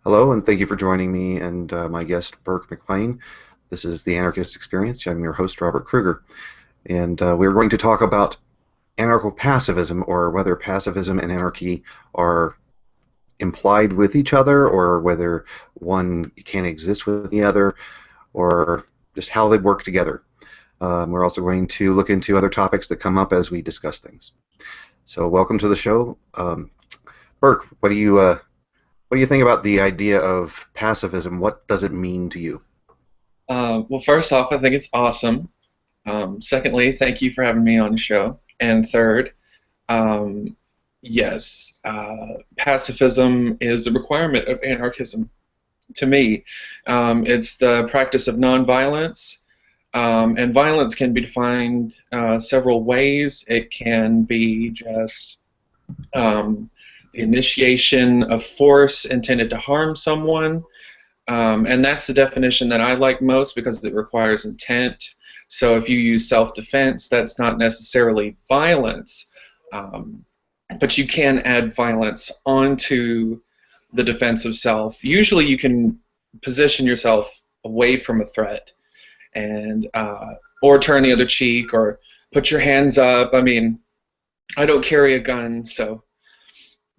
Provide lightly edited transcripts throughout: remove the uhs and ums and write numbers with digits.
Hello, and thank you for joining me and my guest, Birk McClain. This is the Anarchist Experience. I'm your host, Robert Kruger, and we're going to talk about Anarcho-Pacifism, or whether pacifism and anarchy are implied with each other, or whether one can exist with the other, or just how they work together. We're also going to look into other topics that come up as we discuss things. So, welcome to the show. Birk, what do you think about the idea of pacifism? What does it mean to you? Well, first off, I think it's awesome. Secondly, thank you for having me on the show. And third, um, yes, pacifism is a requirement of anarchism to me. It's the practice of nonviolence, and violence can be defined several ways. It can be just um, the initiation of force intended to harm someone. And that's the definition that I like most because it requires intent. So if you use self-defense, that's not necessarily violence, um, but you can add violence onto the defense of self. Usually you can position yourself away from a threat and or turn the other cheek or put your hands up. I mean, I don't carry a gun, so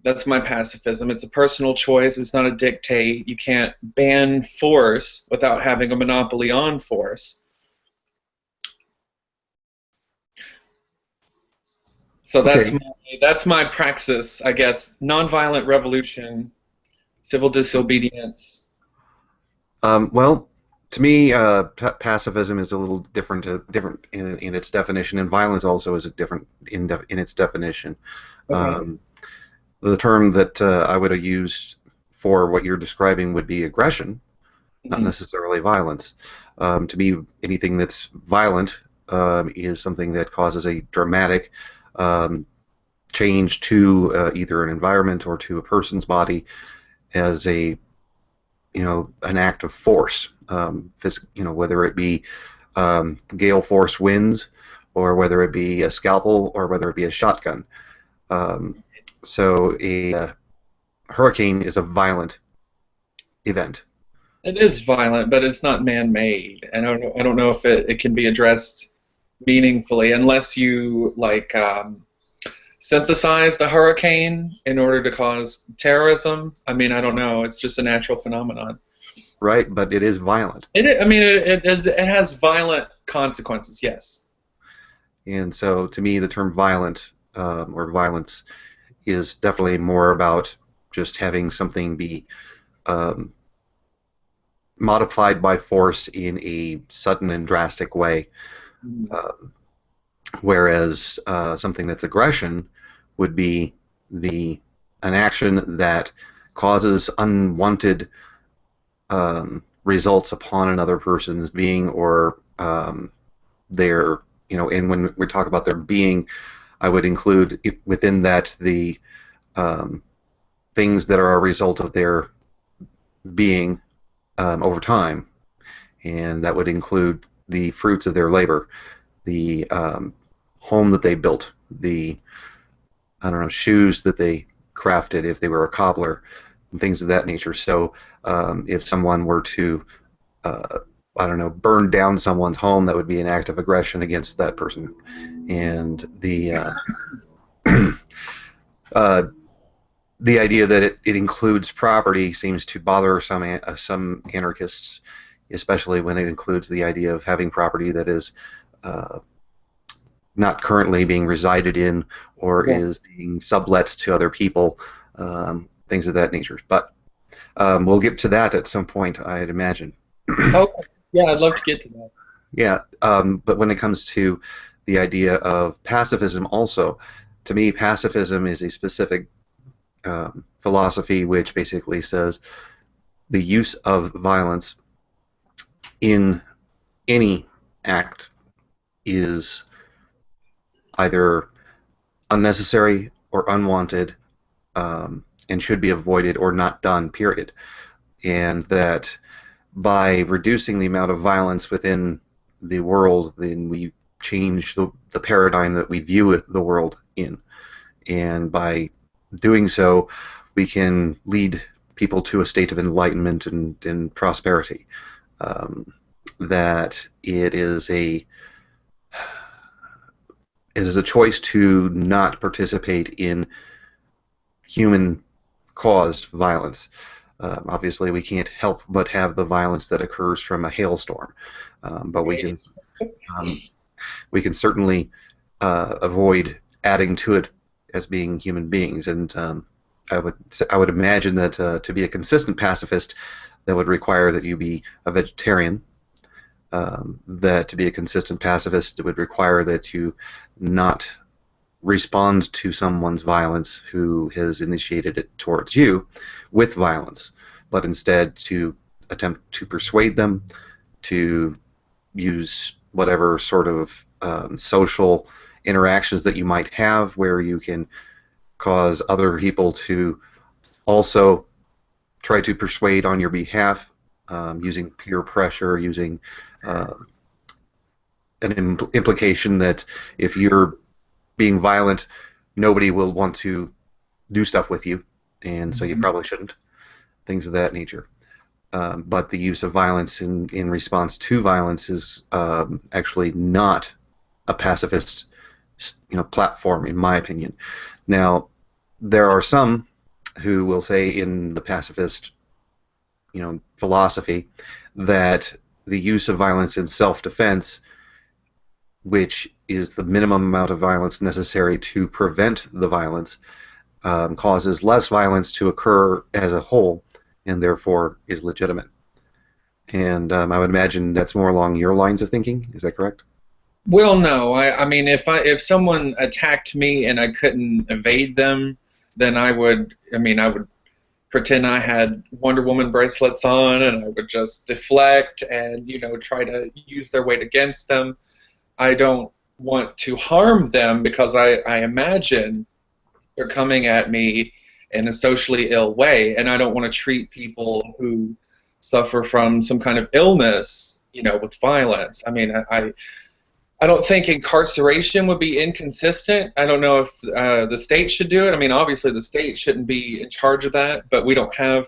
that's my pacifism. It's a personal choice. It's not a dictate. You can't ban force without having a monopoly on force. So Okay. that's my praxis, I guess. Nonviolent revolution, civil disobedience. Well, to me, pacifism is a little different in its definition, and violence also is a different in its definition. Okay. Um, the term that I would have used for what you're describing would be aggression, not Mhm. necessarily violence. To me, anything that's violent is something that causes a dramatic um, change to either an environment or to a person's body as a an act of force. Whether it be gale force winds, or whether it be a scalpel, or whether it be a shotgun. Um, so a hurricane is a violent event. It is violent, but it's not man-made. And I don't know if it can be addressed meaningfully unless you like synthesized a hurricane in order to cause terrorism. I mean, I don't know. It's just a natural phenomenon. Right? But it is violent. I mean, it has violent consequences. Yes. And so, to me, the term violent or violence is definitely more about just having something be um, modified by force in a sudden and drastic way. Mhm. Um, Whereas something that's aggression would be the an action that causes unwanted results upon another person's being, or their and when we talk about their being, I would include within that the um, things that are a result of their being over time, and that would include the fruits of their labor, the home that they built, the I don't know, shoes that they crafted if they were a cobbler, and things of that nature. So if someone were to, uh, I don't know, burn down someone's home, that would be an act of aggression against that person. And uh, the idea that it includes property seems to bother some anarchists, especially when it includes the idea of having property that is uh, not currently being resided in, or Yeah. is being sublet to other people, things of that nature. But we'll get to that at some point, I'd imagine. Okay. Yeah, I'd love to get to that. Yeah, but when it comes to the idea of pacifism, also, to me, pacifism is a specific philosophy which basically says the use of violence in any act is either unnecessary or unwanted, and should be avoided or not done, period. And that by reducing the amount of violence within the world, then we change the paradigm that we view the world in. And by doing so, we can lead people to a state of enlightenment and prosperity. That it is a choice to not participate in human-caused violence. Obviously, we can't help but have the violence that occurs from a hailstorm, but we can certainly avoid adding to it as being human beings. And I would imagine that to be a consistent pacifist, that would require that you be a vegetarian. That to be a consistent pacifist, it would require that you not respond to someone's violence who has initiated it towards you with violence, but instead to attempt to persuade them, to use whatever sort of social interactions that you might have where you can cause other people to also try to persuade on your behalf, using peer pressure, using an implication that if you're being violent, nobody will want to do stuff with you, and so you probably shouldn't. Things of that nature. But the use of violence in response to violence is actually not a pacifist, platform, in my opinion. Now, there are some who will say in the pacifist, philosophy, that the use of violence in self-defense, which is the minimum amount of violence necessary to prevent the violence, causes less violence to occur as a whole, and therefore is legitimate. And I would imagine that's more along your lines of thinking. Is that correct? Well, no. I mean, if someone attacked me and I couldn't evade them, then I would pretend I had Wonder Woman bracelets on, and I would just deflect and try to use their weight against them. I don't want to harm them because I imagine they're coming at me in a socially ill way, and I don't want to treat people who suffer from some kind of illness, with violence. I mean, I don't think incarceration would be inconsistent. I don't know if the state should do it. I mean, obviously the state shouldn't be in charge of that, but we don't have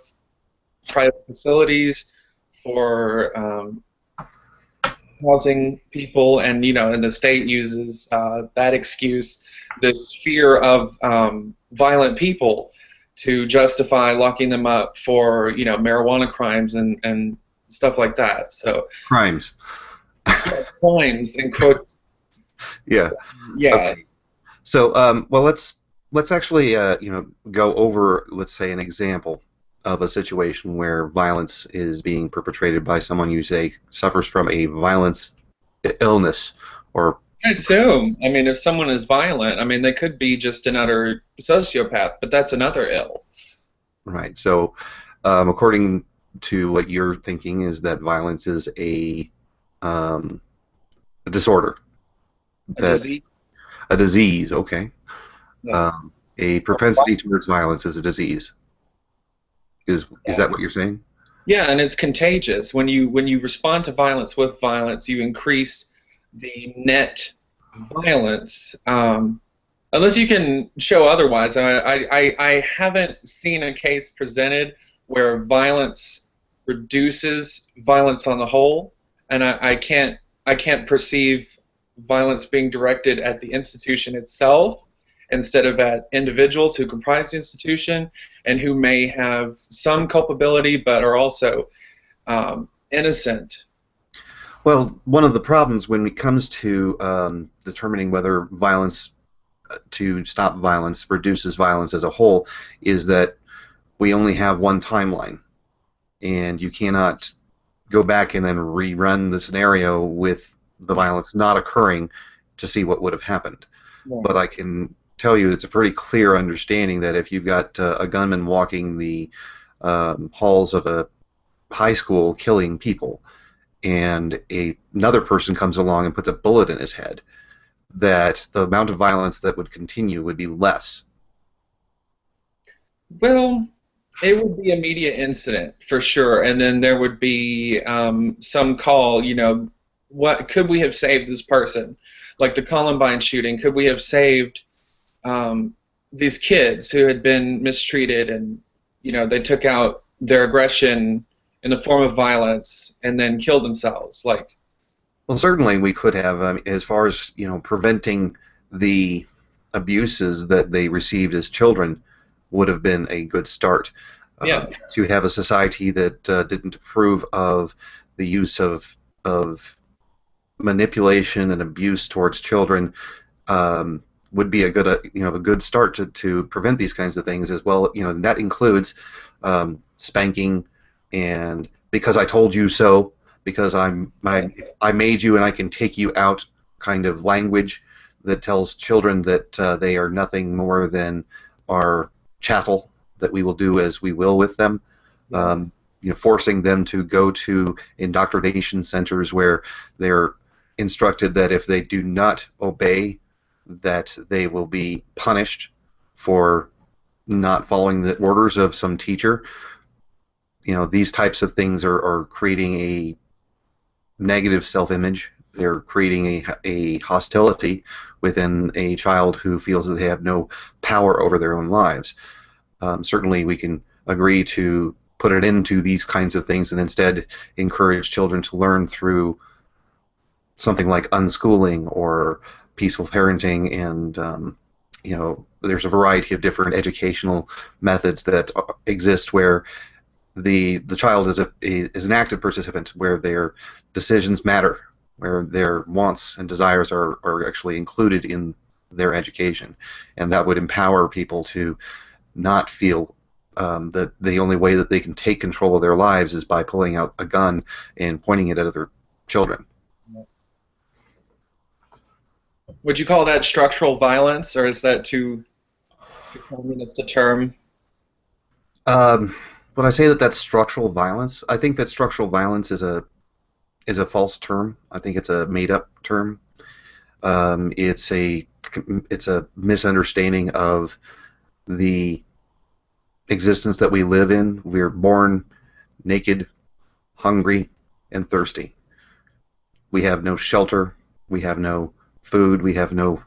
private facilities for housing people, and and the state uses that excuse, this fear of violent people, to justify locking them up for marijuana crimes and stuff like that. So crimes. Crimes in quotes. Yeah. Yeah. Okay. So, well, let's actually go over, let's say, an example of a situation where violence is being perpetrated by someone you say suffers from a violence illness, or I assume. I mean, if someone is violent, I mean, they could be just another sociopath, but that's another ill. Right. So, according to what you're thinking, is that violence is a disorder. A disease? A disease, okay. Yeah. A propensity towards violence is a disease. Is that what you're saying? Yeah, and it's contagious. When you respond to violence with violence, you increase the net violence. Unless you can show otherwise. I haven't seen a case presented where violence reduces violence on the whole, and I can't perceive violence being directed at the institution itself instead of at individuals who comprise the institution and who may have some culpability but are also innocent. Well, one of the problems when it comes to determining whether violence, to stop violence, reduces violence as a whole, is that we only have one timeline, and you cannot go back and then rerun the scenario with the violence not occurring to see what would have happened. Yeah. But I can tell you it's a pretty clear understanding that if you've got a gunman walking the halls of a high school killing people, and another person comes along and puts a bullet in his head, that the amount of violence that would continue would be less. Well, it would be a media incident for sure, and then there would be some call, what could we have saved this person? Like the Columbine shooting, could we have saved these kids who had been mistreated, and they took out their aggression in the form of violence and then kill themselves. Like, Well, certainly we could have, as far as preventing the abuses that they received as children, would have been a good start. yeah, To have a society that didn't approve of the use of manipulation and abuse towards children would be a good a good start to prevent these kinds of things as well. And that includes spanking and because I told you so, because I made you and I can take you out kind of language that tells children that they are nothing more than our chattel, that we will do as we will with them. Forcing them to go to indoctrination centers where they're instructed that if they do not obey, that they will be punished for not following the orders of some teacher. These types of things are creating a negative self-image. They're creating a hostility within a child who feels that they have no power over their own lives. Certainly we can agree to put it into these kinds of things and instead encourage children to learn through something like unschooling or peaceful parenting, and there's a variety of different educational methods that exist where the child is an active participant, where their decisions matter, where their wants and desires are actually included in their education, and that would empower people to not feel that the only way that they can take control of their lives is by pulling out a gun and pointing it at other children. would you call that structural violence, or is that too communist a term? When I say that that's structural violence, I think that structural violence is a false term. I think it's a made-up term. It's a misunderstanding of the existence that we live in. We're born naked, hungry, and thirsty. We have no shelter. We have no food. We have no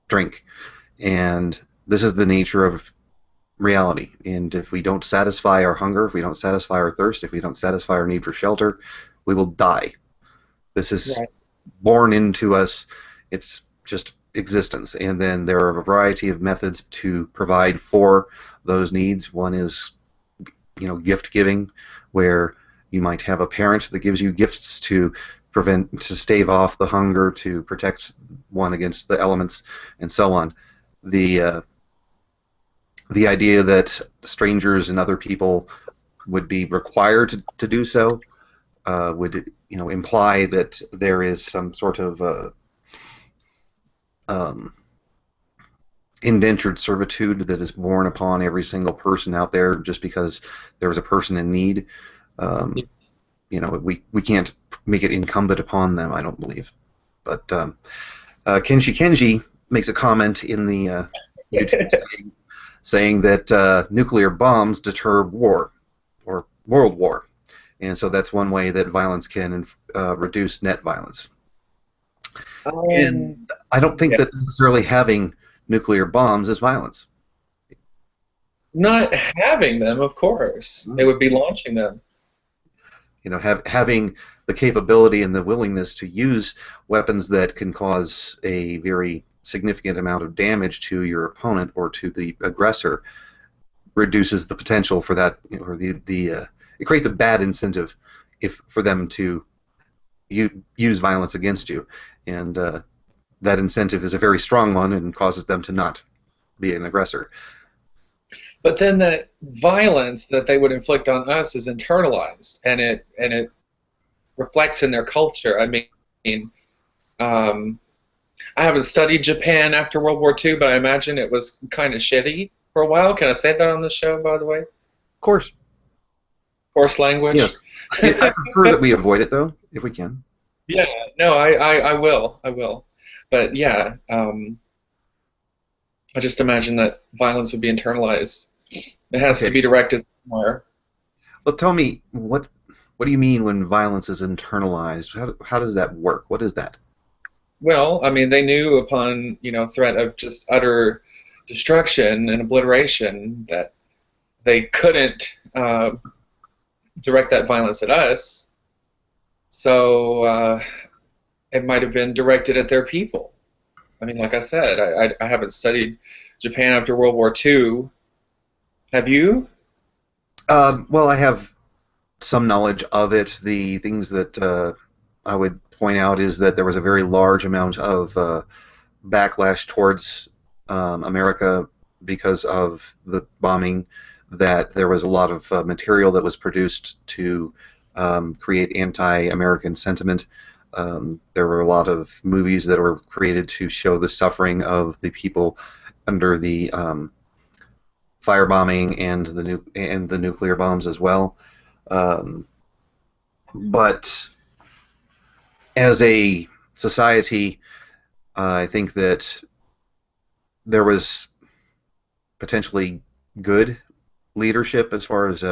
drink. And this is the nature of reality. And if we don't satisfy our hunger, if we don't satisfy our thirst, if we don't satisfy our need for shelter, we will die. This is Right. born into us. It's just existence. And then there are a variety of methods to provide for those needs. One is, gift giving, where you might have a parent that gives you gifts to stave off the hunger, to protect one against the elements, and so on. The idea that strangers and other people would be required to do so would imply that there is some sort of indentured servitude that is borne upon every single person out there just because there is a person in need. We can't make it incumbent upon them, I don't believe. But Kenji makes a comment in the YouTube saying that nuclear bombs deter war or world war, and so that's one way that violence can reduce net violence. And I don't think that necessarily having nuclear bombs is violence. Not having them, of course. They would be launching them. Having the capability and the willingness to use weapons that can cause a very significant amount of damage to your opponent or to the aggressor reduces the potential for that, or it creates a bad incentive for them to use violence against you, and that incentive is a very strong one and causes them to not be an aggressor. But then that violence that they would inflict on us is internalized, and it reflects in their culture. I mean, I haven't studied Japan after World War II, but I imagine it was kind of shitty for a while. Can I say that on the show, by the way? Of course. Coarse language? Yes. I prefer that we avoid it, though, if we can. Yeah, no, I will. I will. But, yeah, I just imagine that violence would be internalized. It has to be directed somewhere. Well, tell me, what do you mean when violence is internalized? How does that work? What is that? Well, I mean, they knew upon, threat of just utter destruction and obliteration that they couldn't direct that violence at us, so it might have been directed at their people. I mean, like I said, I haven't studied Japan after World War II. Have you? Well, I have some knowledge of it. The things that I would point out is that there was a very large amount of backlash towards America because of the bombing, that there was a lot of material that was produced to create anti-American sentiment. There were a lot of movies that were created to show the suffering of the people under the firebombing and the nuclear bombs as well. Um, but as a society, I think that there was potentially good leadership as far as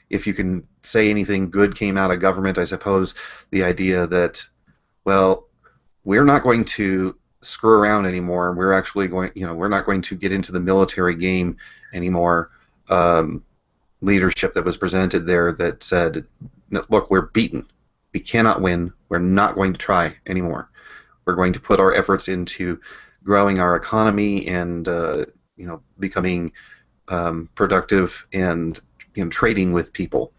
if you can say anything good came out of government. I suppose the idea that, well, we're not going to screw around anymore. We're actually going, we're not going to get into the military game anymore. Leadership that was presented there that said, look, we're beaten. We cannot win. We're not going to try anymore. We're going to put our efforts into growing our economy and becoming productive and trading with people.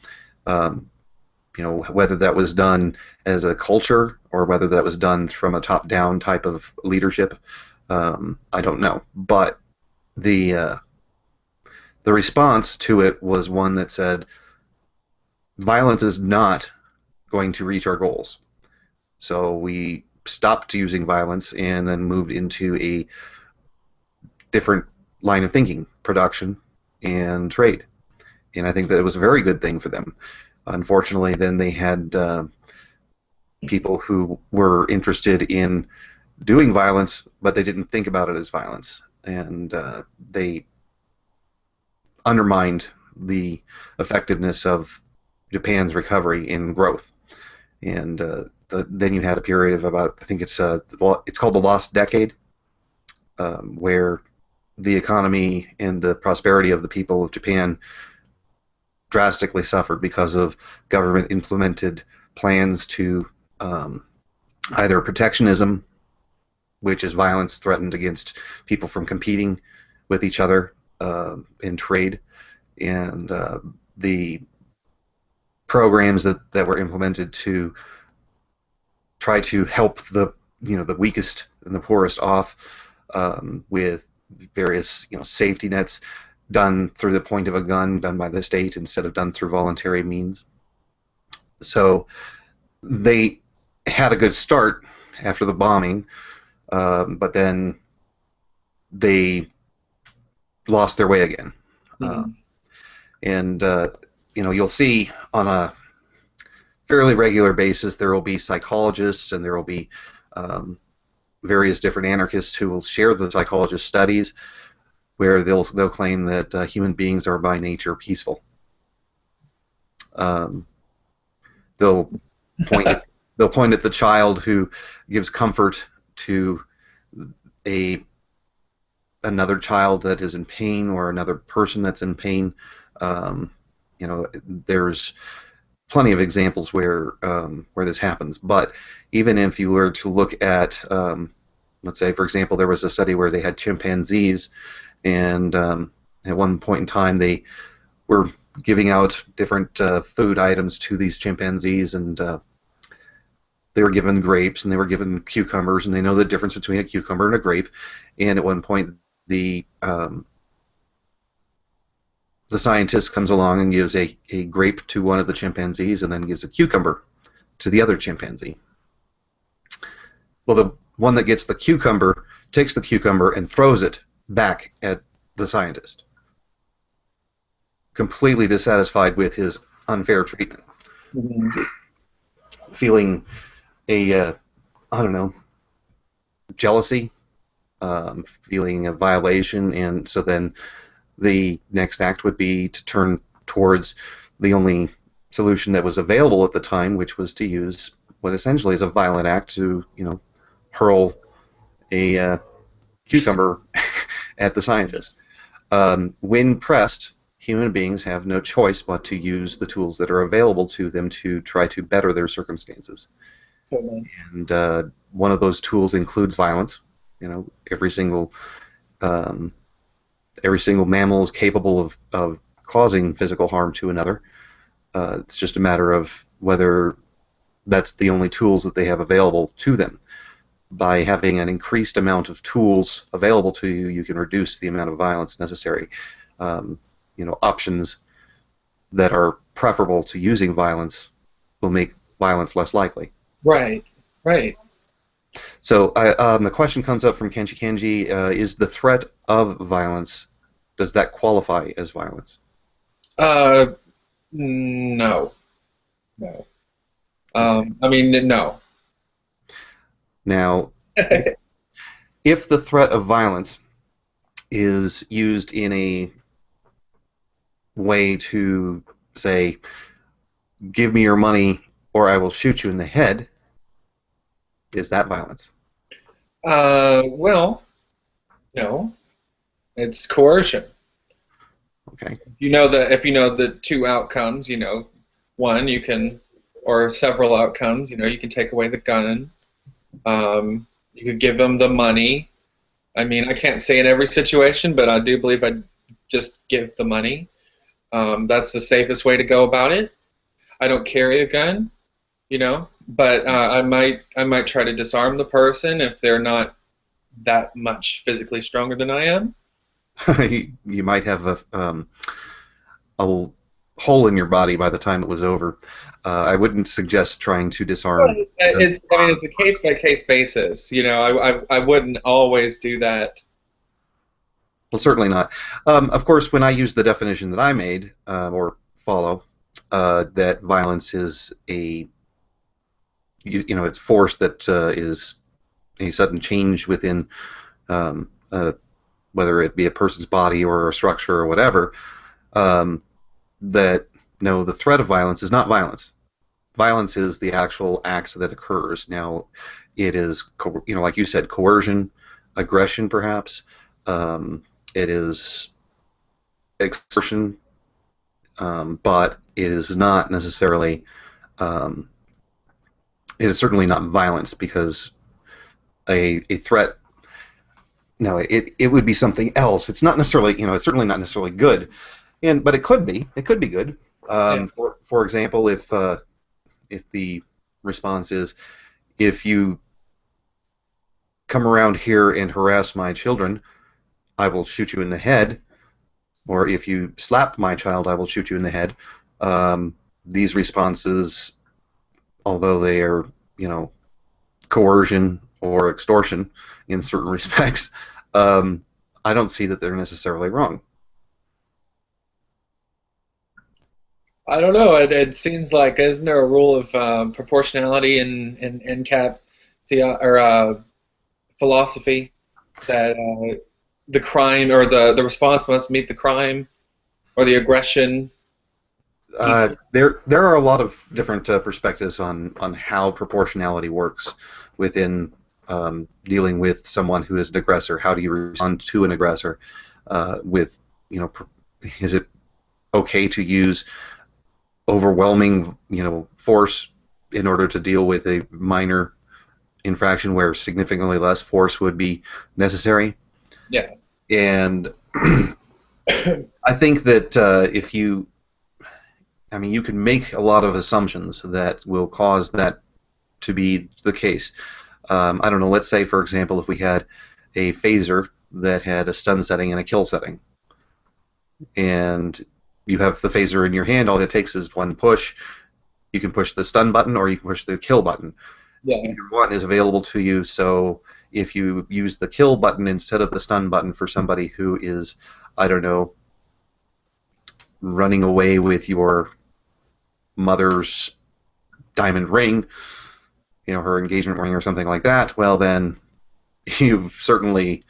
Whether that was done as a culture or whether that was done from a top-down type of leadership, I don't know. But the response to it was one that said, violence is not going to reach our goals. So we stopped using violence and then moved into a different line of thinking, production and trade. And I think that it was a very good thing for them. Unfortunately, then they had people who were interested in doing violence, but they didn't think about it as violence. And they undermined the effectiveness of Japan's recovery and growth. And then you had a period of about, I think it's called the Lost Decade, where the economy and the prosperity of the people of Japan drastically suffered because of government implemented plans to either protectionism, which is violence threatened against people from competing with each other in trade, and the programs that were implemented to try to help the weakest and the poorest off with various safety nets done through the point of a gun, done by the state instead of done through voluntary means. So they had a good start after the bombing, but then they lost their way again. Mm-hmm. And you'll see on a fairly regular basis there will be psychologists and there will be various different anarchists who will share the psychologist studies where they'll claim that human beings are by nature peaceful. They'll point at the child who gives comfort to another child that is in pain or another person that's in pain. There's plenty of examples where this happens. But even if you were to look at, let's say, for example, there was a study where they had chimpanzees, and at one point in time they were giving out different food items to these chimpanzees, and they were given grapes and they were given cucumbers, and they know the difference between a cucumber and a grape. And at one point the scientist comes along and gives a grape to one of the chimpanzees and then gives a cucumber to the other chimpanzee. Well, the one that gets the cucumber takes the cucumber and throws it back at the scientist, completely dissatisfied with his unfair treatment, feeling I don't know, jealousy, feeling a violation, and so then the next act would be to turn towards the only solution that was available at the time, which was to use what essentially is a violent act to, hurl a cucumber at the scientist. When pressed, human beings have no choice but to use the tools that are available to them to try to better their circumstances. Totally. And one of those tools includes violence. You know, um, every single mammal is capable of causing physical harm to another. It's just a matter of whether that's the only tools that they have available to them. By having an increased amount of tools available to you, you can reduce the amount of violence necessary. Options that are preferable to using violence will make violence less likely. Right. Right. So the question comes up from Kenji Kenji, is the threat of violence, does that qualify as violence? Uh, no. No. Okay. I mean, no. Now, if the threat of violence is used in a way to say, give me your money or I will shoot you in the head, is that violence? Well, no. It's coercion. Okay. If you know the two outcomes, one you can, or several outcomes, you can take away the gun. You could give them the money. I mean, I can't say in every situation, but I do believe I'd just give the money. That's the safest way to go about it. I don't carry a gun, but I might try to disarm the person if they're not that much physically stronger than I am. You might have a hole in your body by the time it was over. I wouldn't suggest trying to disarm. It's a case by case basis. I wouldn't always do that. Well, certainly not. Of course, when I use the definition that I made or follow, that violence is it's force that is a sudden change within whether it be a person's body or a structure or whatever. That no, the threat of violence is not violence. Violence is the actual act that occurs. Now, it is, like you said, coercion, aggression, perhaps. It is extortion, but it is not necessarily. It is certainly not violence because a threat. No, it would be something else. It's not necessarily, it's certainly not necessarily good, but it could be. It could be good. Yeah. For example, if the response is, if you come around here and harass my children, I will shoot you in the head, or if you slap my child, I will shoot you in the head. These responses, although they are, coercion or extortion in certain respects, I don't see that they're necessarily wrong. I don't know. It seems like isn't there a rule of proportionality in cap or philosophy that the crime or the response must meet the crime or the aggression equal? There are a lot of different perspectives on how proportionality works within dealing with someone who is an aggressor. How do you respond to an aggressor? With is it okay to use overwhelming force in order to deal with a minor infraction where significantly less force would be necessary? Yeah. And I think that you can make a lot of assumptions that will cause that to be the case. I don't know, let's say, for example, if we had a phaser that had a stun setting and a kill setting, and you have the phaser in your hand, all it takes is one push. You can push the stun button or you can push the kill button. Yeah. Either one is available to you, so if you use the kill button instead of the stun button for somebody who is, I don't know, running away with your mother's diamond ring, her engagement ring or something like that, well then you've certainly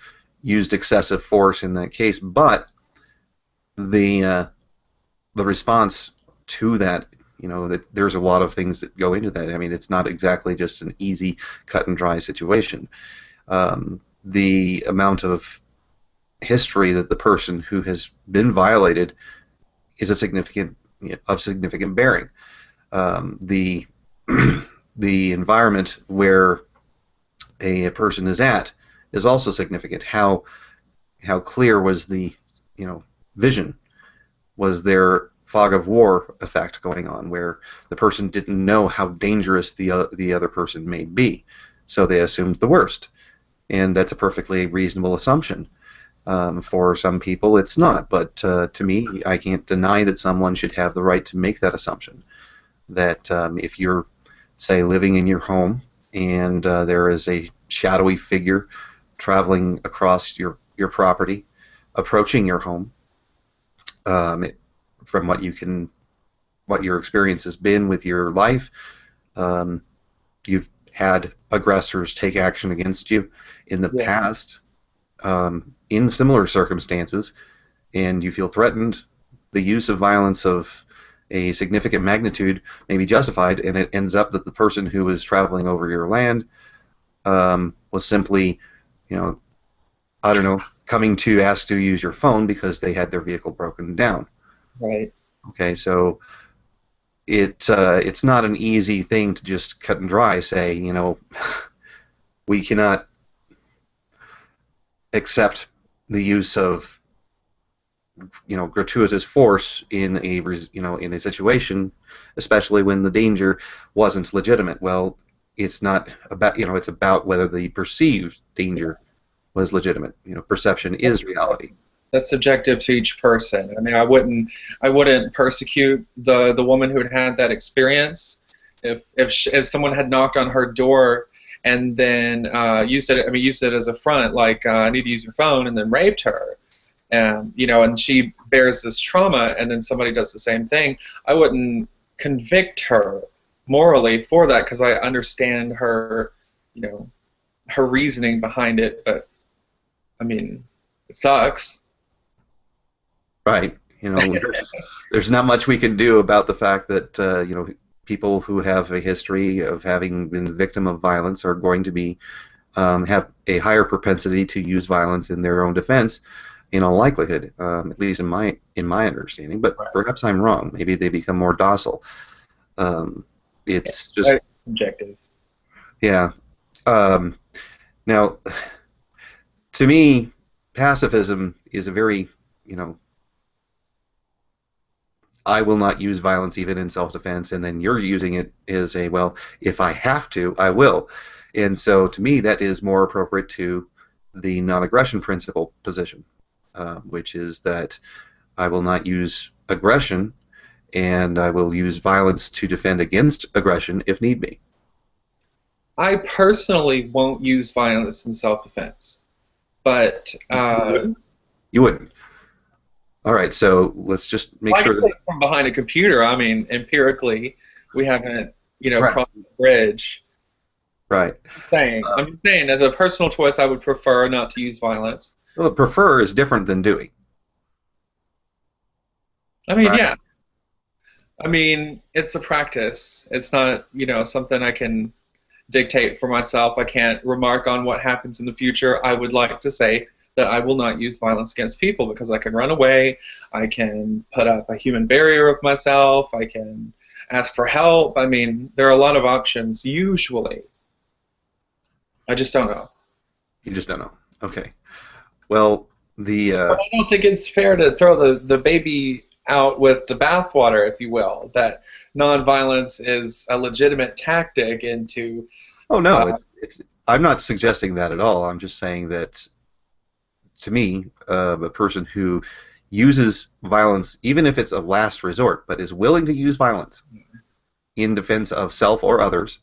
used excessive force in that case, but the response to that, that there's a lot of things that go into that. I mean, it's not exactly just an easy cut and dry situation. The amount of history that the person who has been violated is a significant bearing. The the environment where a person is at is also significant. How clear was the vision? Was there fog of war effect going on, where the person didn't know how dangerous the other person may be, so they assumed the worst, and that's a perfectly reasonable assumption. For some people, it's not, but to me, I can't deny that someone should have the right to make that assumption. That if you're, say, living in your home and there is a shadowy figure traveling across your property, approaching your home, from what your experience has been with your life, you've had aggressors take action against you in the past, in similar circumstances, and you feel threatened. The use of violence of a significant magnitude may be justified, and it ends up that the person who was traveling over your land was simply, I don't know, coming to ask to use your phone because they had their vehicle broken down. Right. Okay, so it's not an easy thing to just cut and dry say, we cannot accept the use of gratuitous force in a situation, especially when the danger wasn't legitimate. Well, it's not about it's about whether the perceived danger was legitimate. Perception is reality. That's subjective to each person. I mean, I wouldn't persecute the woman who had that experience if someone had knocked on her door and then used it as a front, like I need to use your phone, and then raped her, and and she bears this trauma, and then somebody does the same thing. I wouldn't convict her morally for that because I understand her, her reasoning behind it. But I mean, it sucks. Right. There's not much we can do about the fact that people who have a history of having been the victim of violence are going to be have a higher propensity to use violence in their own defense, in all likelihood, at least in my understanding. But perhaps I'm wrong. Maybe they become more docile. It's just subjective. Yeah. Now, to me, pacifism is a very I will not use violence even in self-defense, and then you're using it as a, well, if I have to, I will. And so to me, that is more appropriate to the non-aggression principle position, which is that I will not use aggression, and I will use violence to defend against aggression if need be. I personally won't use violence in self-defense, but you wouldn't. All right, so let's just make sure that from behind a computer, I mean, empirically, we haven't, Right. crossed the bridge. Right. I'm just saying, as a personal choice, I would prefer not to use violence. Well, prefer is different than doing. I mean, Right. yeah. I mean, it's a practice. It's not, something I can dictate for myself. I can't remark on what happens in the future. I would like to say that I will not use violence against people because I can run away, I can put up a human barrier of myself, I can ask for help. I mean, there are a lot of options, usually. I just don't know. You just don't know. Okay. Well, But I don't think it's fair to throw the baby out with the bathwater, if you will, that nonviolence is a legitimate tactic into... Oh, no, I'm not suggesting that at all. I'm just saying that, to me, a person who uses violence, even if it's a last resort, but is willing to use violence in defense of self or others,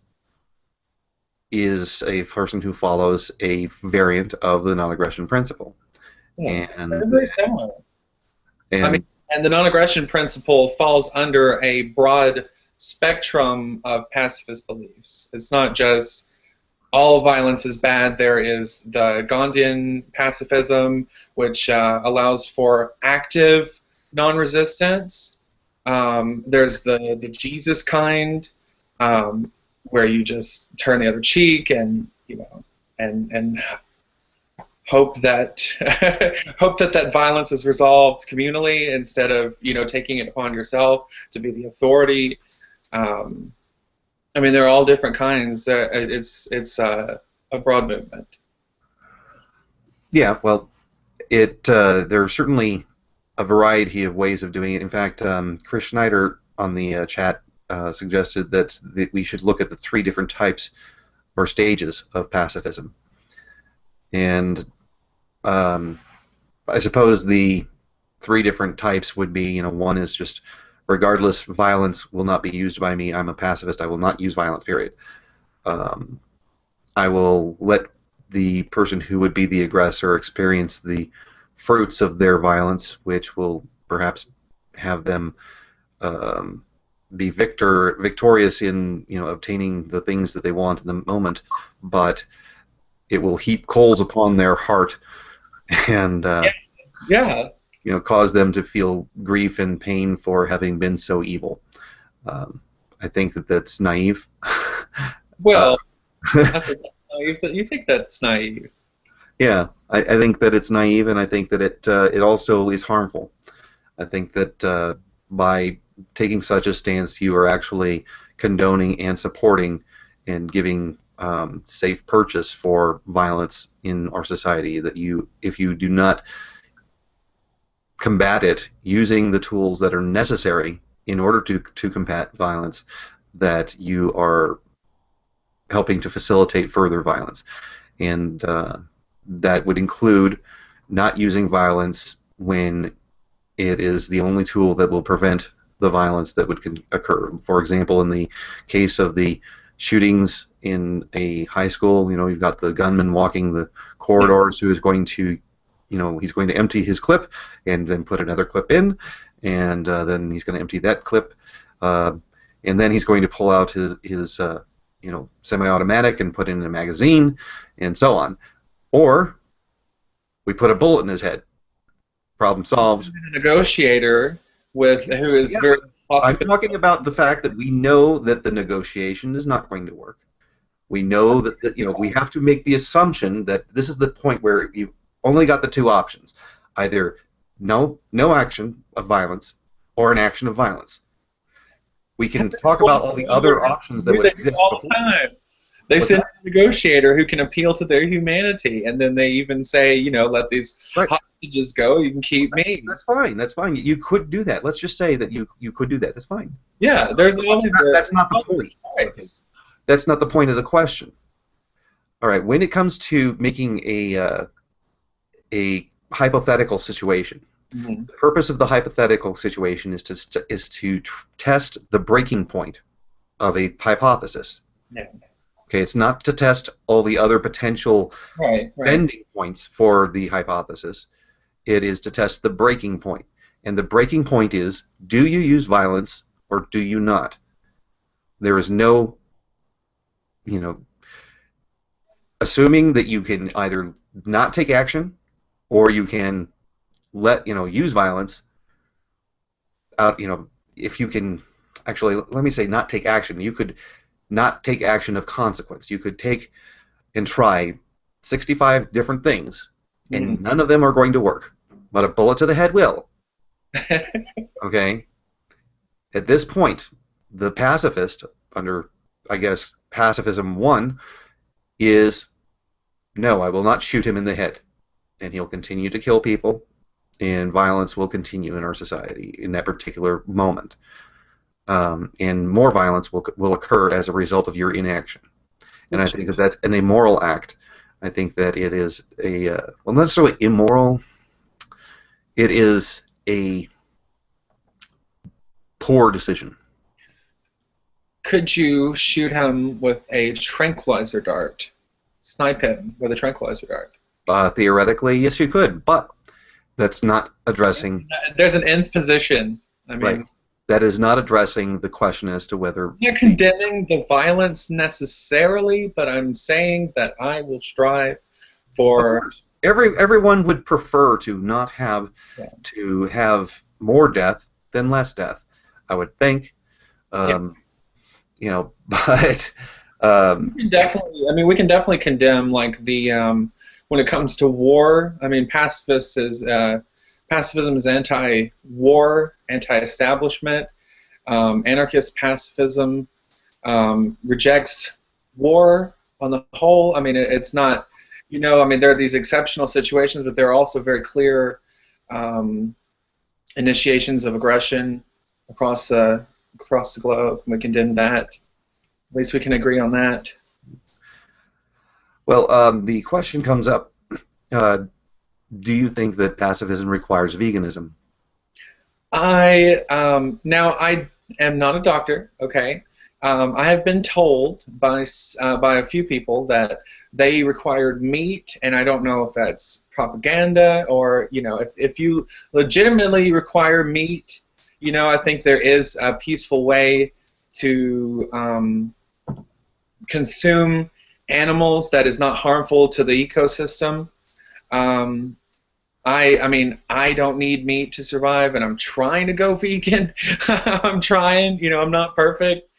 is a person who follows a variant of the non-aggression principle. Yeah, and they're very similar. And and the non-aggression principle falls under a broad spectrum of pacifist beliefs. It's not just all violence is bad. There is the Gandhian pacifism, which allows for active non-resistance. There's the Jesus kind, where you just turn the other cheek and and hope that hope that that violence is resolved communally instead of taking it upon yourself to be the authority. I mean, they're all different kinds. It's a broad movement. Yeah, well, there are certainly a variety of ways of doing it. In fact, Chris Schneider on the chat suggested that we should look at the three different types or stages of pacifism. And I suppose the three different types would be, one is just regardless, violence will not be used by me. I'm a pacifist. I will not use violence, period. I will let the person who would be the aggressor experience the fruits of their violence, which will perhaps have them be victorious in obtaining the things that they want in the moment, but it will heap coals upon their heart and Yeah. cause them to feel grief and pain for having been so evil. I think that that's naive. Well, you think that's naive? Yeah, I think that it's naive, and I think that it also is harmful. I think that by taking such a stance, you are actually condoning and supporting and giving safe purchase for violence in our society. That if you do not combat it using the tools that are necessary in order to combat violence, that you are helping to facilitate further violence. And that would include not using violence when it is the only tool that will prevent the violence that would occur. For example, in the case of the shootings in a high school, you've got the gunman walking the corridors who is going to, he's going to empty his clip and then put another clip in, and then he's going to empty that clip, and then he's going to pull out his semi-automatic and put in a magazine, and so on. Or we put a bullet in his head. Problem solved. A negotiator who is very. I'm talking about the fact that we know that the negotiation is not going to work. We know that we have to make the assumption that this is the point where you've only got the two options: either no action of violence or an action of violence. We can talk about all the other options that would exist all the time. They send a negotiator who can appeal to their humanity, and then they even say, let these hostages go. You can keep me. That's fine. That's fine. You could do that. Let's just say that you could do that. That's fine. Yeah, there's always that's not the point. Okay. That's not the point of the question. All right. When it comes to making a hypothetical situation, the purpose of the hypothetical situation is to test the breaking point of a hypothesis. Yeah. Okay, it's not to test all the other potential bending points for the hypothesis. It is to test the breaking point. And the breaking point is, do you use violence or do you not? There is no, assuming that you can either not take action or you can use violence out, if you can, actually, let me say not take action. You could not take action of consequence. You could take and try 65 different things, and none of them are going to work. But a bullet to the head will. Okay? At this point, the pacifist, under, I guess, Pacifism 1, is, no, I will not shoot him in the head. And he'll continue to kill people, and violence will continue in our society in that particular moment. And more violence will occur as a result of your inaction. And I think that that's an immoral act. I think that it is well, not necessarily immoral. It is a poor decision. Could you shoot him with a tranquilizer dart? Snipe him with a tranquilizer dart? Theoretically, yes, you could, but that's not addressing. There's an nth position. I mean. Right. That is not addressing the question as to whether. I'm not condemning the violence necessarily, but I'm saying that I will strive for. Everyone would prefer to not have to have more death than less death, I would think. But we can definitely condemn like the when it comes to war, I mean, pacifism is anti-war, anti-establishment. Anarchist pacifism rejects war on the whole. I mean, it's not, I mean, there are these exceptional situations, but there are also very clear initiations of aggression across the globe. We condemn that. At least we can agree on that. Well, the question comes up, do you think that pacifism requires veganism? Now I am not a doctor, okay? I have been told by a few people that they required meat, and I don't know if that's propaganda or, if you legitimately require meat, I think there is a peaceful way to consume animals that is not harmful to the ecosystem. I mean, I don't need meat to survive, and I'm trying to go vegan. I'm trying, I'm not perfect.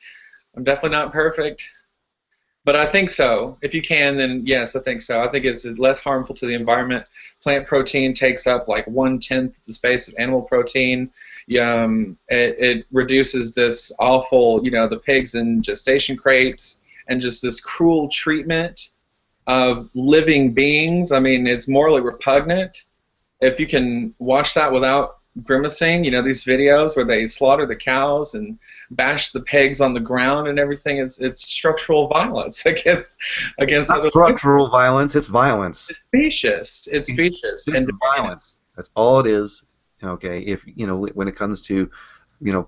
I'm definitely not perfect. But I think so. If you can, then yes, I think so. I think it's less harmful to the environment. Plant protein takes up like 1/10 the space of animal protein. It reduces this awful, the pigs in gestation crates and just this cruel treatment of living beings. I mean, it's morally repugnant. If you can watch that without grimacing, these videos where they slaughter the cows and bash the pigs on the ground and everything, it's structural violence against It's not other structural people. violence, it's violence. It's specious. It's specious. It's just violence. That's all it is. Okay, if when it comes to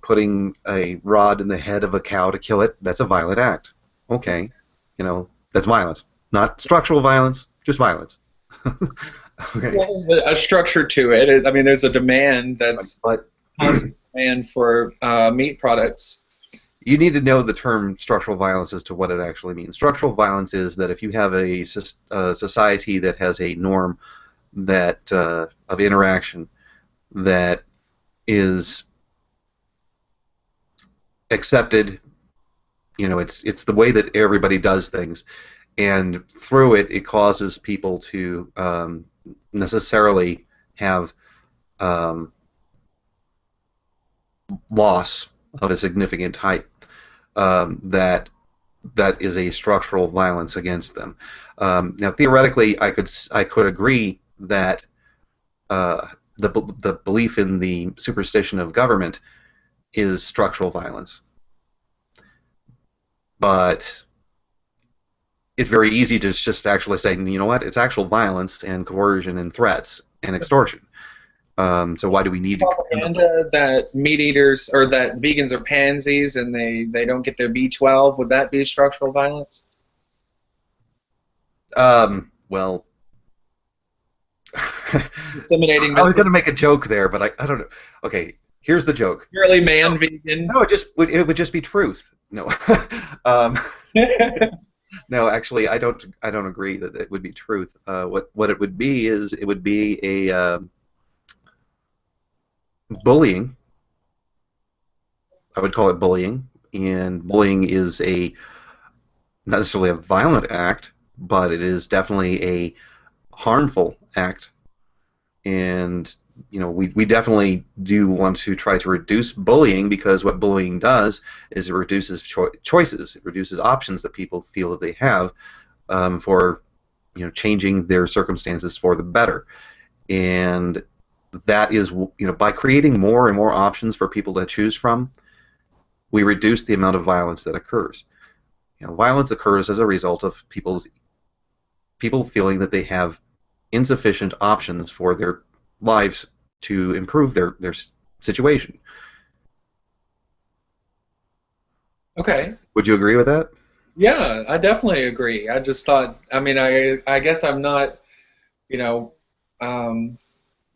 putting a rod in the head of a cow to kill it, that's a violent act. Okay, that's violence, not structural violence, just violence. Okay. Well, there's a structure to it. I mean, there's a demand that's constant demand for meat products. You need to know the term structural violence as to what it actually means. Structural violence is that if you have a society that has a norm that of interaction that is accepted, it's the way that everybody does things, and through it, it causes people to necessarily have loss of a significant type. That is a structural violence against them. Now, theoretically, I could agree that the belief in the superstition of government is structural violence, but it's very easy to just actually say, you know what, it's actual violence and coercion and threats and extortion. So why do we need propaganda that meat eaters or that vegans are pansies and they don't get their B12? Would that be structural violence? Well, Disseminating. I was going to make a joke there, but I don't know. Okay, here's the joke. Purely man vegan. No, it would just be truth. No. No, actually, I don't agree that it would be truth. What it would be is it would be a bullying. I would call it bullying, and bullying is not necessarily a violent act, but it is definitely a harmful act. And we definitely do want to try to reduce bullying, because what bullying does is it reduces choices. It reduces options that people feel that they have for changing their circumstances for the better. And that is, by creating more and more options for people to choose from, we reduce the amount of violence that occurs. Violence occurs as a result of people feeling that they have insufficient options for their lives to improve their situation. Okay. Would you agree with that? Yeah, I definitely agree. I just thought, I mean, I guess I'm not,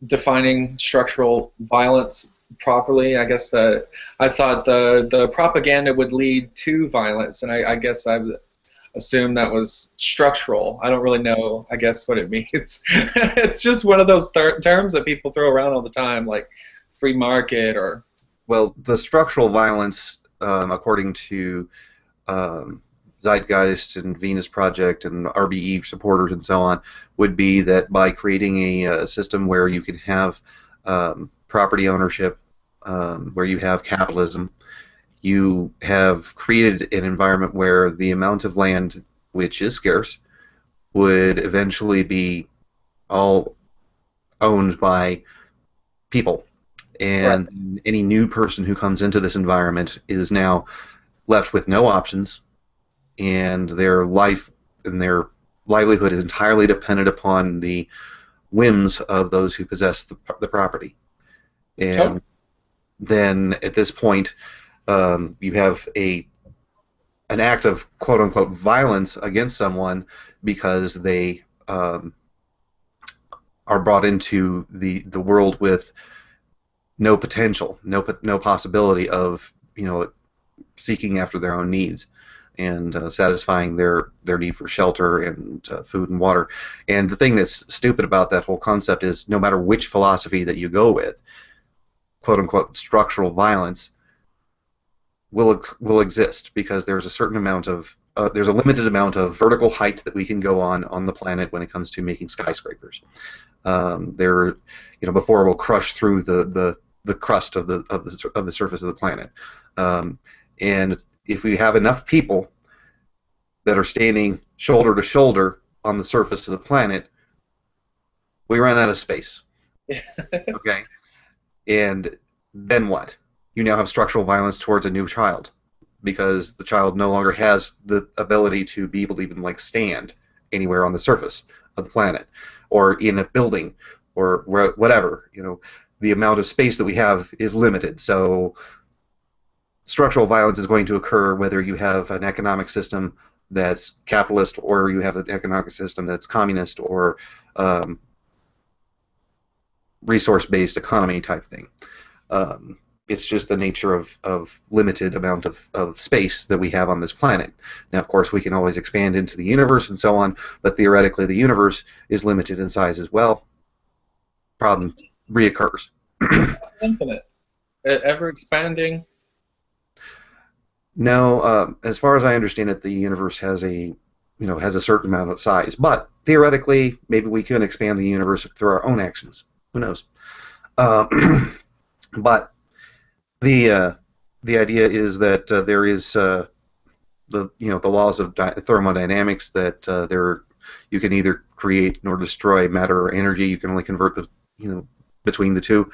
defining structural violence properly. I guess that I thought the propaganda would lead to violence, and I guess I assumed that was structural. I don't really know, I guess, what it means. It's just one of those terms that people throw around all the time, like free market or... Well, the structural violence, according to Zeitgeist and Venus Project and RBE supporters and so on would be that by creating a system where you can have property ownership, where you have capitalism, you have created an environment where the amount of land which is scarce would eventually be all owned by people. Right. And any new person who comes into this environment is now left with no options, and their life and their livelihood is entirely dependent upon the whims of those who possess the property. Totally. And then at this point, you have an act of quote unquote violence against someone because they are brought into the world with no potential, no possibility of seeking after their own needs and satisfying their need for shelter and food and water. And the thing that's stupid about that whole concept is no matter which philosophy that you go with, quote unquote structural violence will exist because there's a certain amount of there's a limited amount of vertical height that we can go on the planet when it comes to making skyscrapers. Before we'll crush through the crust of the surface of the planet. And if we have enough people that are standing shoulder to shoulder on the surface of the planet, we run out of space. Okay? And then what? You now have structural violence towards a new child because the child no longer has the ability to be able to even stand anywhere on the surface of the planet or in a building or whatever. The amount of space that we have is limited. So structural violence is going to occur whether you have an economic system that's capitalist or you have an economic system that's communist or resource-based economy type thing. It's just the nature of limited amount of space that we have on this planet. Now, of course, we can always expand into the universe and so on, but theoretically the universe is limited in size as well. Problem reoccurs. It's infinite. Ever expanding. No, as far as I understand it, the universe has has a certain amount of size. But theoretically, maybe we can expand the universe through our own actions. Who knows? But the idea is that there is the laws of thermodynamics that you can either create nor destroy matter or energy. You can only convert between the two.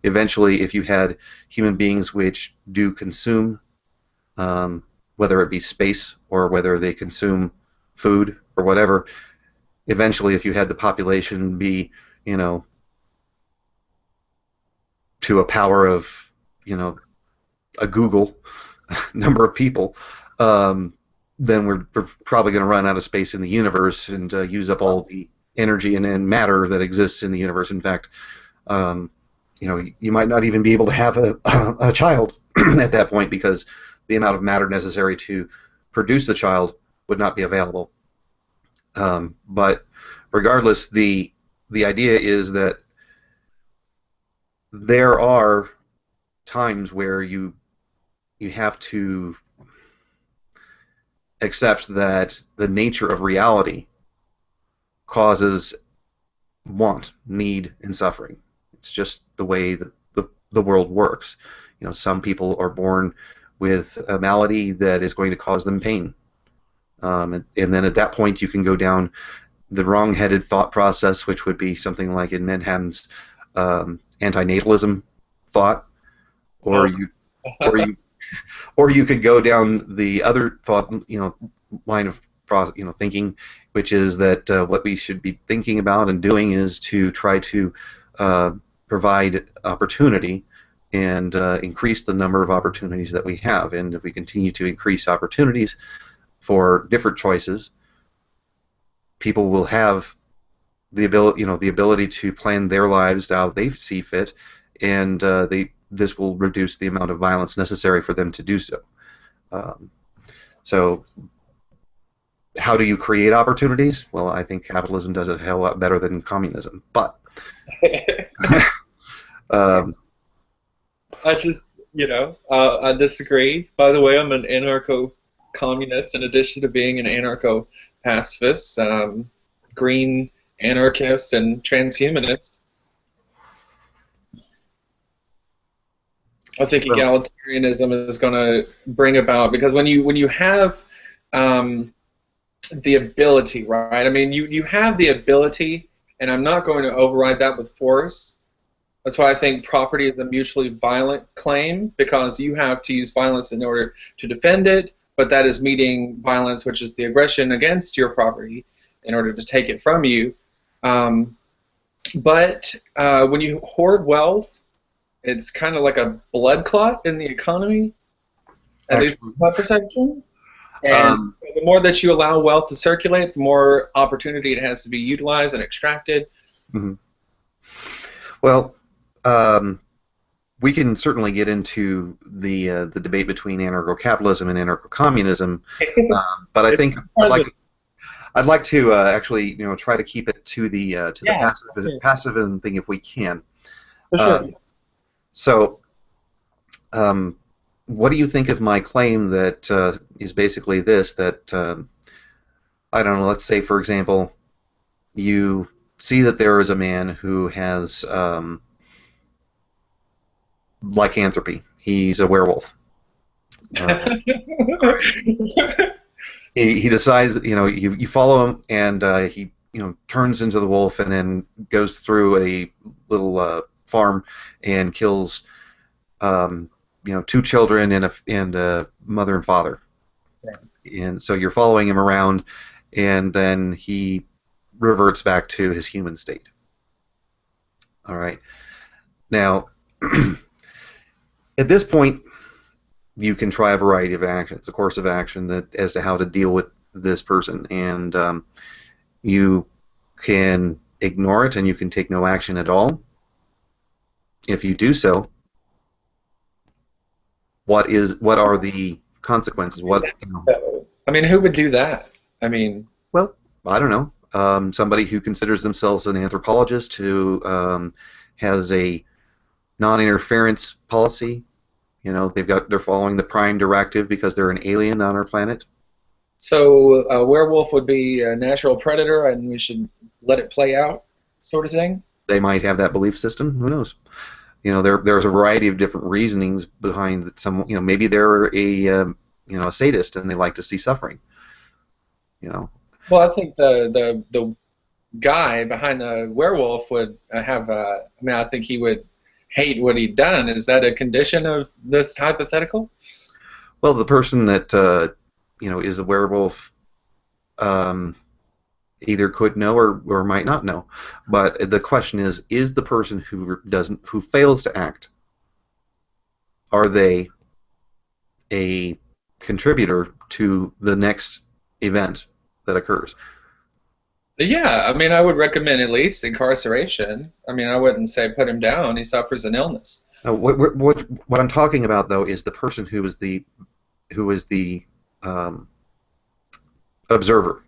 Eventually, if you had human beings which do consume, whether it be space or whether they consume food or whatever, eventually, if you had the population be to a power of a Google number of people, then we're probably going to run out of space in the universe and use up all the energy and matter that exists in the universe. In fact, you might not even be able to have a child at that point because the amount of matter necessary to produce the child would not be available. But regardless, the idea is that there are times where you have to accept that the nature of reality causes want, need, and suffering. It's just the way that the world works. Some people are born with a malady that is going to cause them pain. And then at that point you can go down the wrong-headed thought process, which would be something like in Menham's antinatalism thought, or you could go down the other thought line of thinking, which is that what we should be thinking about and doing is to try to provide opportunity and increase the number of opportunities that we have. And if we continue to increase opportunities for different choices, people will have the ability to plan their lives how they see fit, and this will reduce the amount of violence necessary for them to do so. So how do you create opportunities? Well, I think capitalism does it a hell lot better than communism. But I just, I disagree. By the way, I'm an anarcho-capitalist. communist in addition to being an anarcho-pacifist, green anarchist, and transhumanist. I think Well, egalitarianism is going to bring about, because when you have the ability, right? I mean, you have the ability, and I'm not going to override that with force. That's why I think property is a mutually violent claim, because you have to use violence in order to defend it, but that is meeting violence, which is the aggression against your property, in order to take it from you. But when you hoard wealth, it's kind of like a blood clot in the economy, at least actually, my perception. And um, the more that you allow wealth to circulate, the more opportunity it has to be utilized and extracted. mhm. Well, um, we can certainly get into the debate between anarcho-capitalism and anarcho-communism, but I It's think present. I'd like to actually try to keep it to the Yeah, pacifism thing if we can. for sure. Um, so, um, what do you think of my claim that is basically this, that I don't know, let's say for example you see that there is a man who has lycanthropy. He's a werewolf. All right. He decides that, you follow him, and he turns into the wolf and then goes through a little farm and kills two children and a mother and father. And so you're following him around, and then he reverts back to his human state. All right. Now, at this point, you can try a variety of actions, a course of action that as to how to deal with this person, and you can ignore it, and you can take no action at all. If you do so, what are the consequences? So, I mean, who would do that? I mean, Well, I don't know. Somebody who considers themselves an anthropologist, who has a non-interference policy. They're following the Prime Directive because they're an alien on our planet. so a werewolf would be a natural predator, and we should let it play out, sort of thing. They might have that belief system. Who knows? There's a variety of different reasonings behind some. Maybe they're a sadist and they like to see suffering. You know, Well, I think the guy behind the werewolf would have. I mean, I think he would hate what he'd done. Is that a condition of this hypothetical? well, the person that is a werewolf um, either could know or might not know. But the question is the person who fails to act, are they a contributor to the next event that occurs? Yeah, I mean, I would recommend at least incarceration. I mean, I wouldn't say put him down. He suffers an illness. What I'm talking about though is the person who is the um, observer,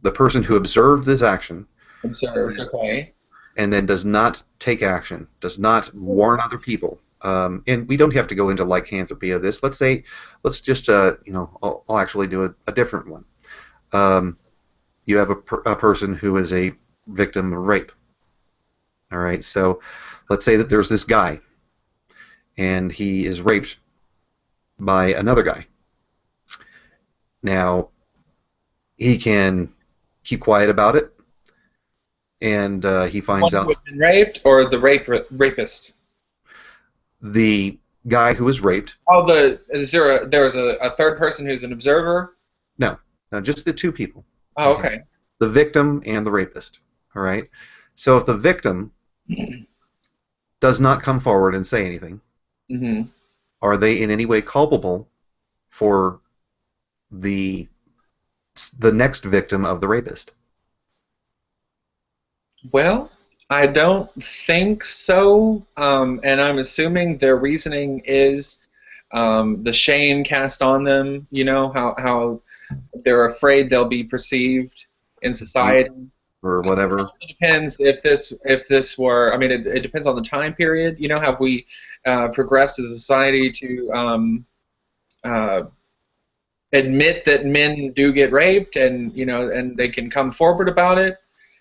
the person who observed this action Observed. Okay. and then does not take action, does not warn other people. And we don't have to go into lycanthropy of this. Let's just, I'll actually do a different one. You have a person who is a victim of rape. All right, so let's say that there's this guy, and he is raped by another guy. Now, he can keep quiet about it, and he One finds who out had been raped, or the rapist? the guy who was raped. Oh, there's a third person who's an observer? No, no, just the two people. Oh, Okay, okay. the victim and the rapist. All right. So if the victim does not come forward and say anything, hmm are they in any way culpable for the the next victim of the rapist? Well, I don't think so, and I'm assuming their reasoning is the shame cast on them. You know how they're afraid they'll be perceived in society. Or It whatever. also depends if this were. I mean, it depends on the time period. You know, have we progressed as a society to uh, admit that men do get raped, and and they can come forward about it,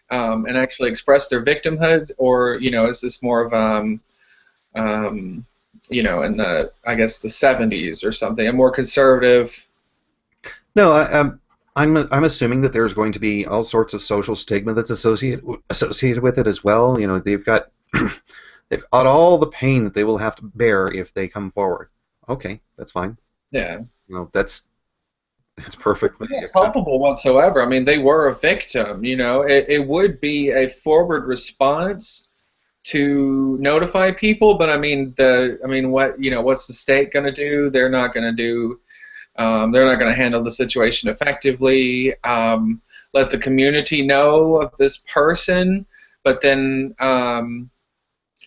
and actually express their victimhood, or is this more of in the, I guess, the 70s or something, a more conservative? No, I'm assuming that there's going to be all sorts of social stigma that's associated with it as well. They've got they've got all the pain that they will have to bear if they come forward. Okay, that's fine. Yeah. That's perfectly Not culpable whatsoever. I mean, they were a victim. It would be a forward response to notify people, but I mean, what's the state going to do? They're not going to do. They're not going to handle the situation effectively. Let the community know of this person, but then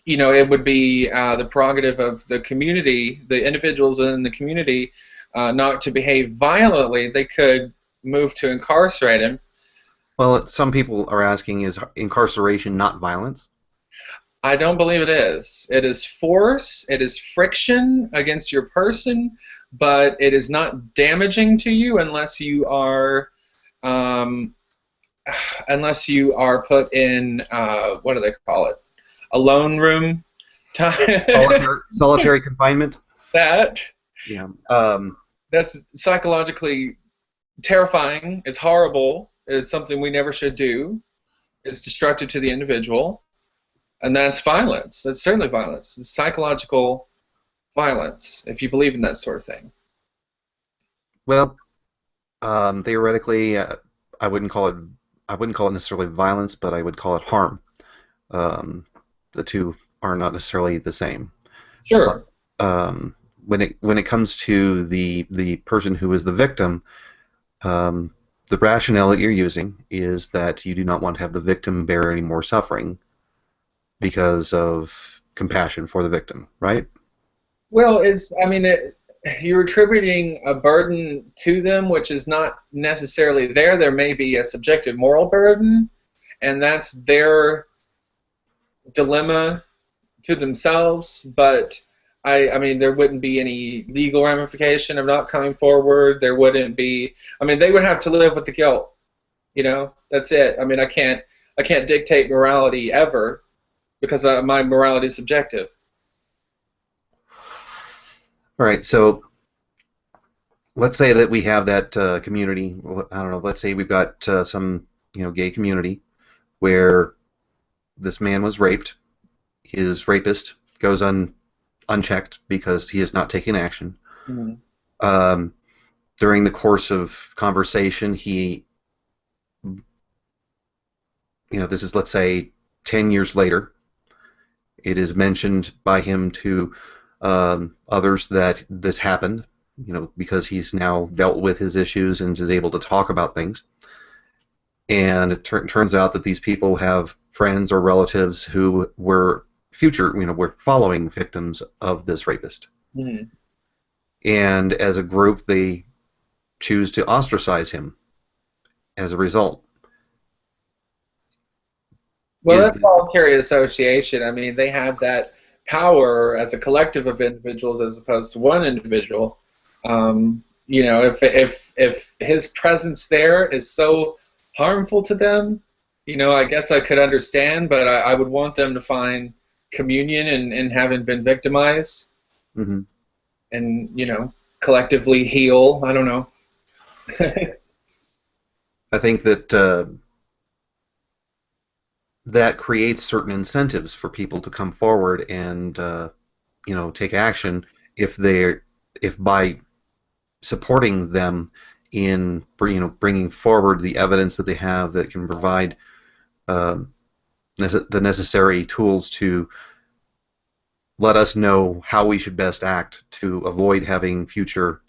it would be the prerogative of the community, the individuals in the community, not to behave violently. They could move to incarcerate him. Well, some people are asking, is incarceration not violence? I don't believe it is. It is force, it is friction against your person, but it is not damaging to you unless you are put in, what do they call it? A lone room time. Solitary confinement? That. Yeah. That's psychologically terrifying. It's horrible. It's something we never should do. It's destructive to the individual. And that's violence. That's certainly violence. It's psychological violence, if you believe in that sort of thing. Well, theoretically, I wouldn't call it necessarily violence, but I would call it harm. The two are not necessarily the same. Sure. When it comes to the person who is the victim, the rationale that you're using is that you do not want to have the victim bear any more suffering because of compassion for the victim, right? Well, you're attributing a burden to them which is not necessarily there. There may be a subjective moral burden, and that's their dilemma to themselves, but I mean, there wouldn't be any legal ramification of not coming forward. There wouldn't be. I mean, they would have to live with the guilt. That's it. I mean, I can't dictate morality ever, because my morality is subjective. All right, so let's say that we have that community. I don't know. Let's say we've got some gay community where this man was raped. His rapist goes unchecked because he has not taken action. Mm-hmm. During the course of conversation, this is, let's say, 10 years later. It is mentioned by him to others that this happened, because he's now dealt with his issues and is able to talk about things. And it turns out that these people have friends or relatives who were were following victims of this rapist. Mm-hmm. And as a group, they choose to ostracize him as a result. Well, that's voluntary association. I mean, they have that power as a collective of individuals as opposed to one individual. If his presence there is so harmful to them, I guess I could understand, but I would want them to find communion in having been victimized, mm-hmm. and collectively heal. I don't know. I think that that creates certain incentives for people to come forward and take action if by supporting them in bringing forward the evidence that they have that can provide the necessary tools to let us know how we should best act to avoid having future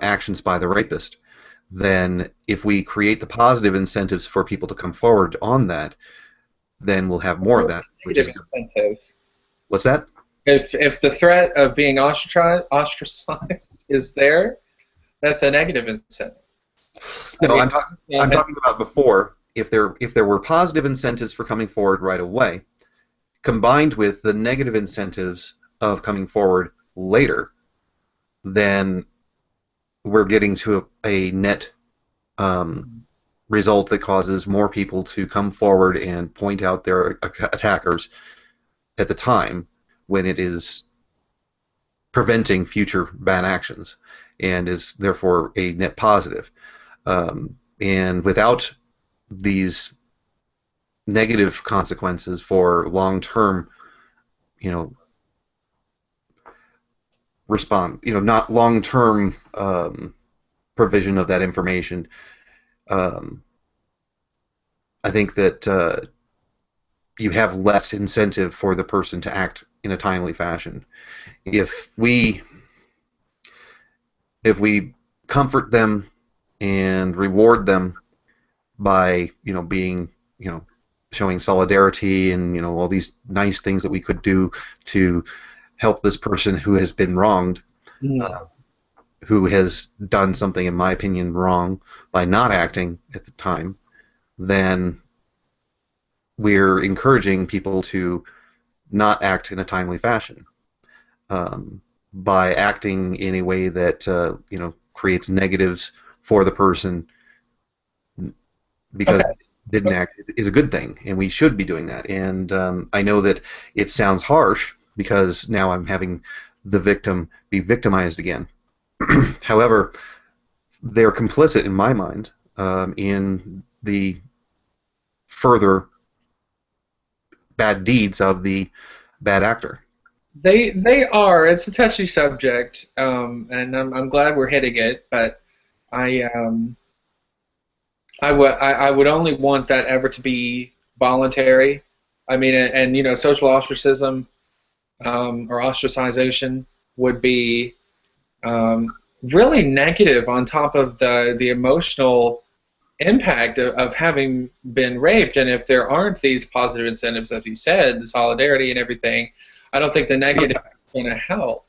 actions by the rapist. Then if we create the positive incentives for people to come forward on that, then we'll have more of that. Which is incentive. What's that? If the threat of being ostracized is there, that's a negative incentive. No, I'm talking about before. If there were positive incentives for coming forward right away, combined with the negative incentives of coming forward later, then we're getting to a net result that causes more people to come forward and point out their attackers at the time when it is preventing future bad actions and is therefore a net positive. And without these negative consequences for long-term, you know, not long-term provision of that information, I think that you have less incentive for the person to act in a timely fashion. If we comfort them and reward them by being showing solidarity and all these nice things that we could do to help this person who has been wronged, who has done something, in my opinion, wrong by not acting at the time, then we're encouraging people to not act in a timely fashion by acting in a way that creates negatives for the person because didn't act is a good thing, and we should be doing that. And I know that it sounds harsh because now I'm having the victim be victimized again. However, they're complicit in my mind in the further bad deeds of the bad actor. They are. It's a touchy subject, and I'm glad we're hitting it. But I I would only want that ever to be voluntary. I mean, and social ostracism or ostracization would be really negative on top of the emotional impact of having been raped. And if there aren't these positive incentives, as you said, the solidarity and everything, I don't think the negative is going to help.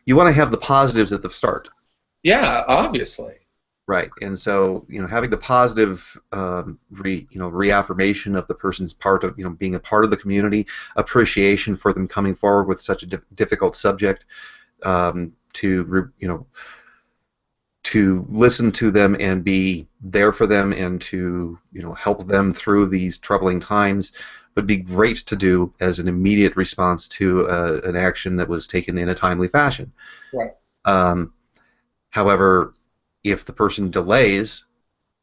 You want to have the positives at the start. Yeah, obviously. Right, and so having the positive reaffirmation of the person's part of being a part of the community, appreciation for them coming forward with such a difficult subject, to listen to them and be there for them and to help them through these troubling times would be great to do as an immediate response to an action that was taken in a timely fashion. Right. However, if the person delays,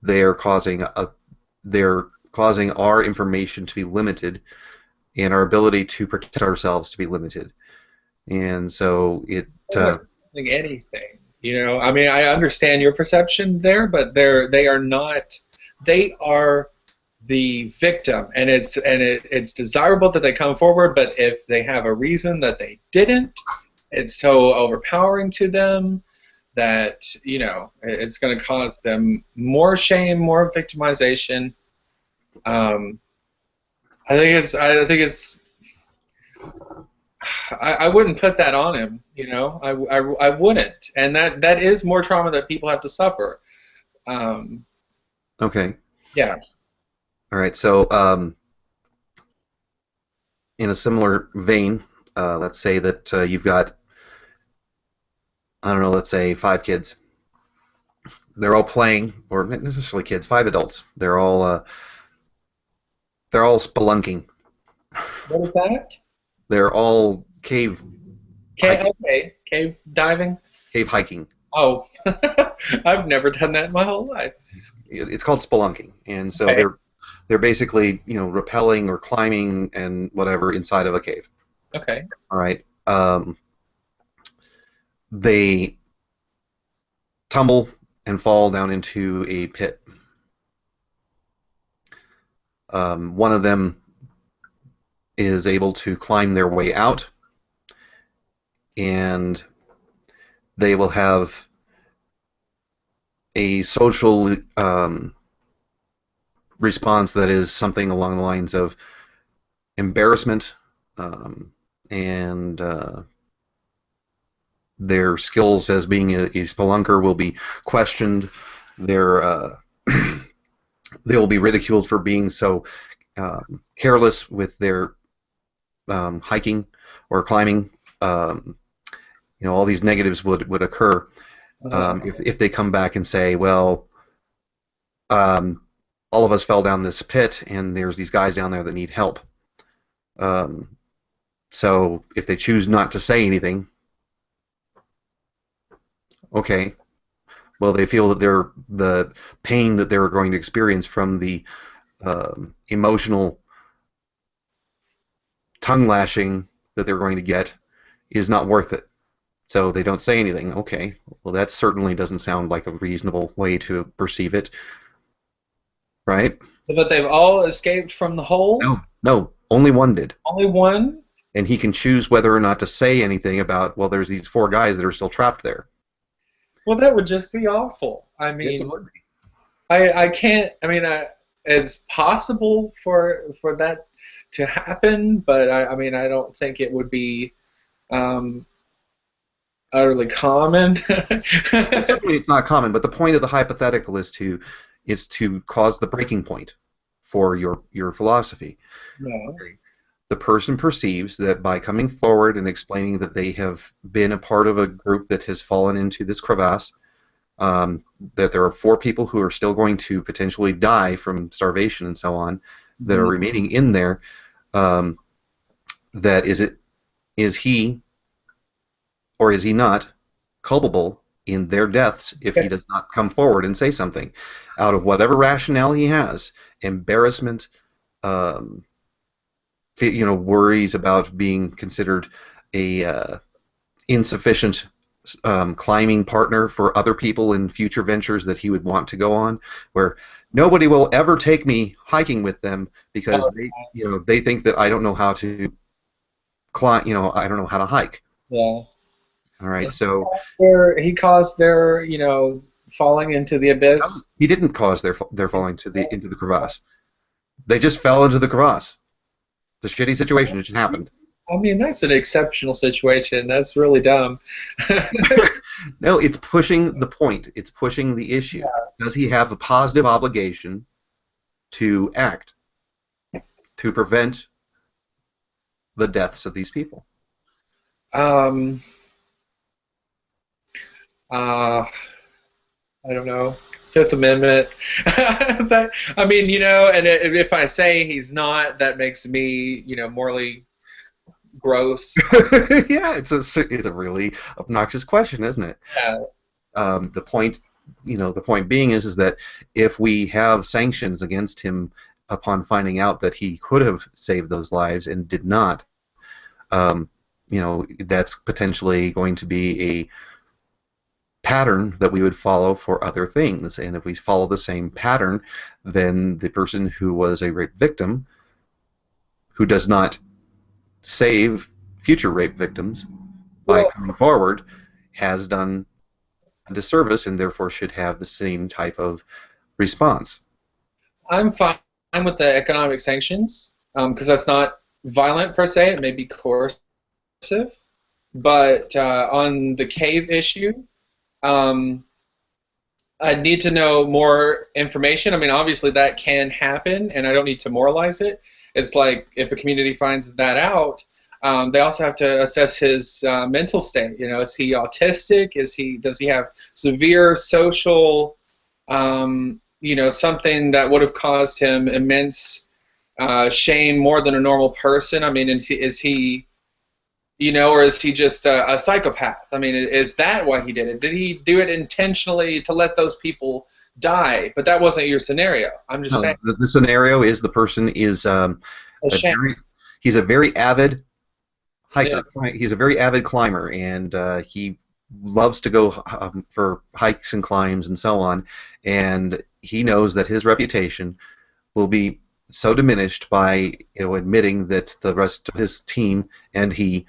they're causing our information to be limited and our ability to protect ourselves to be limited. And so it anything. I mean, I understand your perception there, but they are not. They are the victim, and it's desirable that they come forward. But if they have a reason that they didn't, it's so overpowering to them that it's going to cause them more shame, more victimization. I think it's. I wouldn't put that on him, I wouldn't, and that is more trauma that people have to suffer. Okay. Yeah. All right. So, in a similar vein, let's say that you've got, I don't know, let's say 5 kids. They're all playing, or not necessarily kids, 5 adults. They're all spelunking. What is that? They're all cave diving. Cave hiking. Oh, I've never done that in my whole life. It's called spelunking, and so they're basically rappelling or climbing and whatever inside of a cave. Okay. All right. They tumble and fall down into a pit. One of them is able to climb their way out, and they will have a social response that is something along the lines of embarrassment, and their skills as being a spelunker will be questioned. They'll be ridiculed for being so careless with their hiking or climbing. All these negatives would occur. If they come back and say, well, um, all of us fell down this pit, and there's these guys down there that need help. Um, so if they choose not to say anything, okay, well, they feel that the pain that they're going to experience from the emotional tongue lashing that they're going to get is not worth it. So they don't say anything. Okay, well, that certainly doesn't sound like a reasonable way to perceive it, right? But they've all escaped from the hole? No, no, only one did. Only one? And he can choose whether or not to say anything about, well, there's these four guys that are still trapped there. Well, that would just be awful. I Yes, it mean, would be. I can't. I mean, it's possible for that to happen, but I mean, I don't think it would be um, utterly common. Well, certainly it's not common, but the point of the hypothetical is to cause the breaking point for your philosophy. No. Okay. The person perceives that by coming forward and explaining that they have been a part of a group that has fallen into this crevasse, that there are four people who are still going to potentially die from starvation and so on, that are Mhm. remaining in there, um, that is he or is he not culpable in their deaths if he does not come forward and say something out of whatever rationale he has, embarrassment, um, worries about being considered a insufficient climbing partner for other people in future ventures that he would want to go on, where nobody will ever take me hiking with them because Oh, they think that I don't know how to climb, I don't know how to hike. yeah. All right, And so he caused their, falling into the no, abyss. he didn't cause their falling into the crevasse. They just fell into the crevasse. It's a shitty situation. It just happened. I mean, that's an exceptional situation. That's really dumb. No, it's pushing the point. It's pushing the issue. Does he have a positive obligation to act to prevent the deaths of these people? Um, uh, I don't know. Fifth Amendment. I mean, and if I say he's not, that makes me, morally gross. Yeah, it's a really obnoxious question, isn't it? Yeah. The point, the point being is that if we have sanctions against him upon finding out that he could have saved those lives and did not, um, that's potentially going to be a pattern that we would follow for other things. And if we follow the same pattern, then the person who was a rape victim, who does not save future rape victims by Well, coming forward, has done a disservice and therefore should have the same type of response. I'm fine with the economic sanctions because that's not violent per se. It may be coercive. But on the cave issue, um, I need to know more information. I mean, obviously that can happen, and I don't need to moralize it. It's like if a community finds that out, they also have to assess his mental state. Is he autistic? Does he have severe social, something that would have caused him immense shame more than a normal person? I mean, is he or is he just a psychopath? I mean, is that why he did it? Did he do it intentionally to let those people die? But that wasn't your scenario. I'm just No, saying. the scenario is the person is A shame. he's a very avid Yeah. hiker. He's a very avid climber, and he loves to go for hikes and climbs and so on. And he knows that his reputation will be so diminished by admitting that the rest of his team and he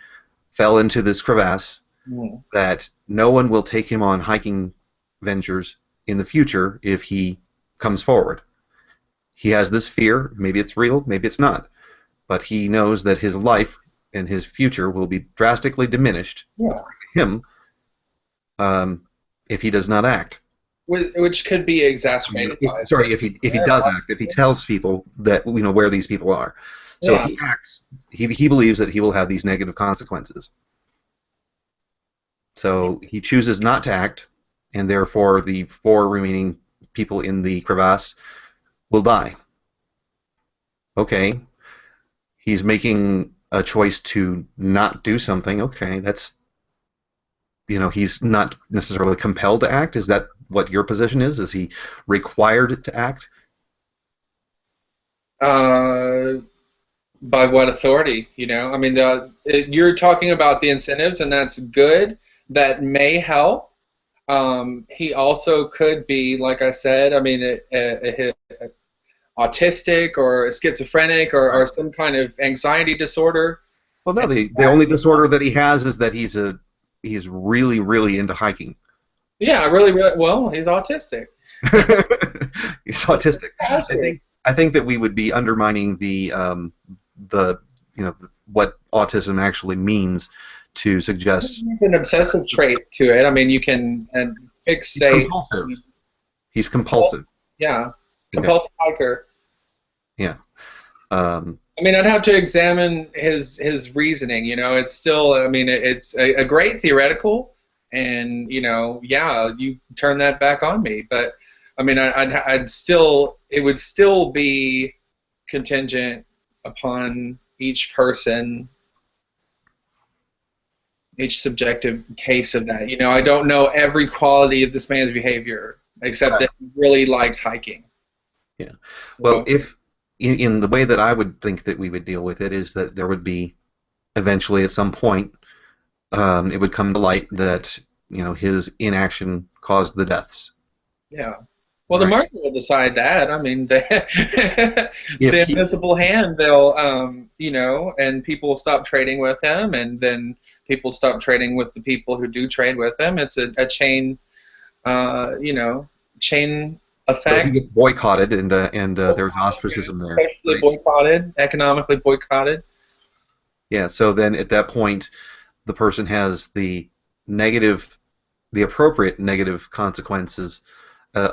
fell into this crevasse Mm. that no one will take him on hiking ventures in the future if he comes forward. He has this fear. Maybe it's real, maybe it's not. But he knows that his life and his future will be drastically diminished, Yeah. according to him, if he does not act. Which could be exacerbated by. Sorry, if he does act, if he tells people that where these people are. So if Yeah. he acts, he believes that he will have these negative consequences. So he chooses not to act, and therefore the 4 remaining people in the crevasse will die. Okay, he's making a choice to not do something. Okay, that's, he's not necessarily compelled to act. Is that what your position is? Is he required to act? Uh, by what authority? I mean, you're talking about the incentives, and that's good. That may help. He also could be, like I said, I mean, autistic or schizophrenic or Right. some kind of anxiety disorder. Well, no, And the only disorder that he has is that he's really, really into hiking. yeah, really, really, well, he's autistic. He's autistic. I Passion. think I think that we would be undermining the what autism actually means to suggest There's an obsessive trait to it. I mean, you can he's fixate. compulsive. He's compulsive. Yeah, Okay. compulsive hiker. Yeah. Um, I mean, I'd have to examine his reasoning. It's still. I mean, it's a great theoretical, and yeah, you turn that back on me. But I mean, I'd still. It would still be contingent upon each person, each subjective case of that. I don't know every quality of this man's behavior except right. that he really likes hiking. Yeah. Well, So, if in the way that I would think that we would deal with it is that there would be eventually at some point it would come to light that his inaction caused the deaths. yeah. Well, the Right. market will decide that. I mean, the If he invisible hand, they'll, and people stop trading with him, and then people stop trading with the people who do trade with him. It's a chain, chain so if he effect. gets boycotted and there's ostracism there, Socially right? boycotted, economically boycotted. Yeah. So then at that point, the person has the appropriate negative consequences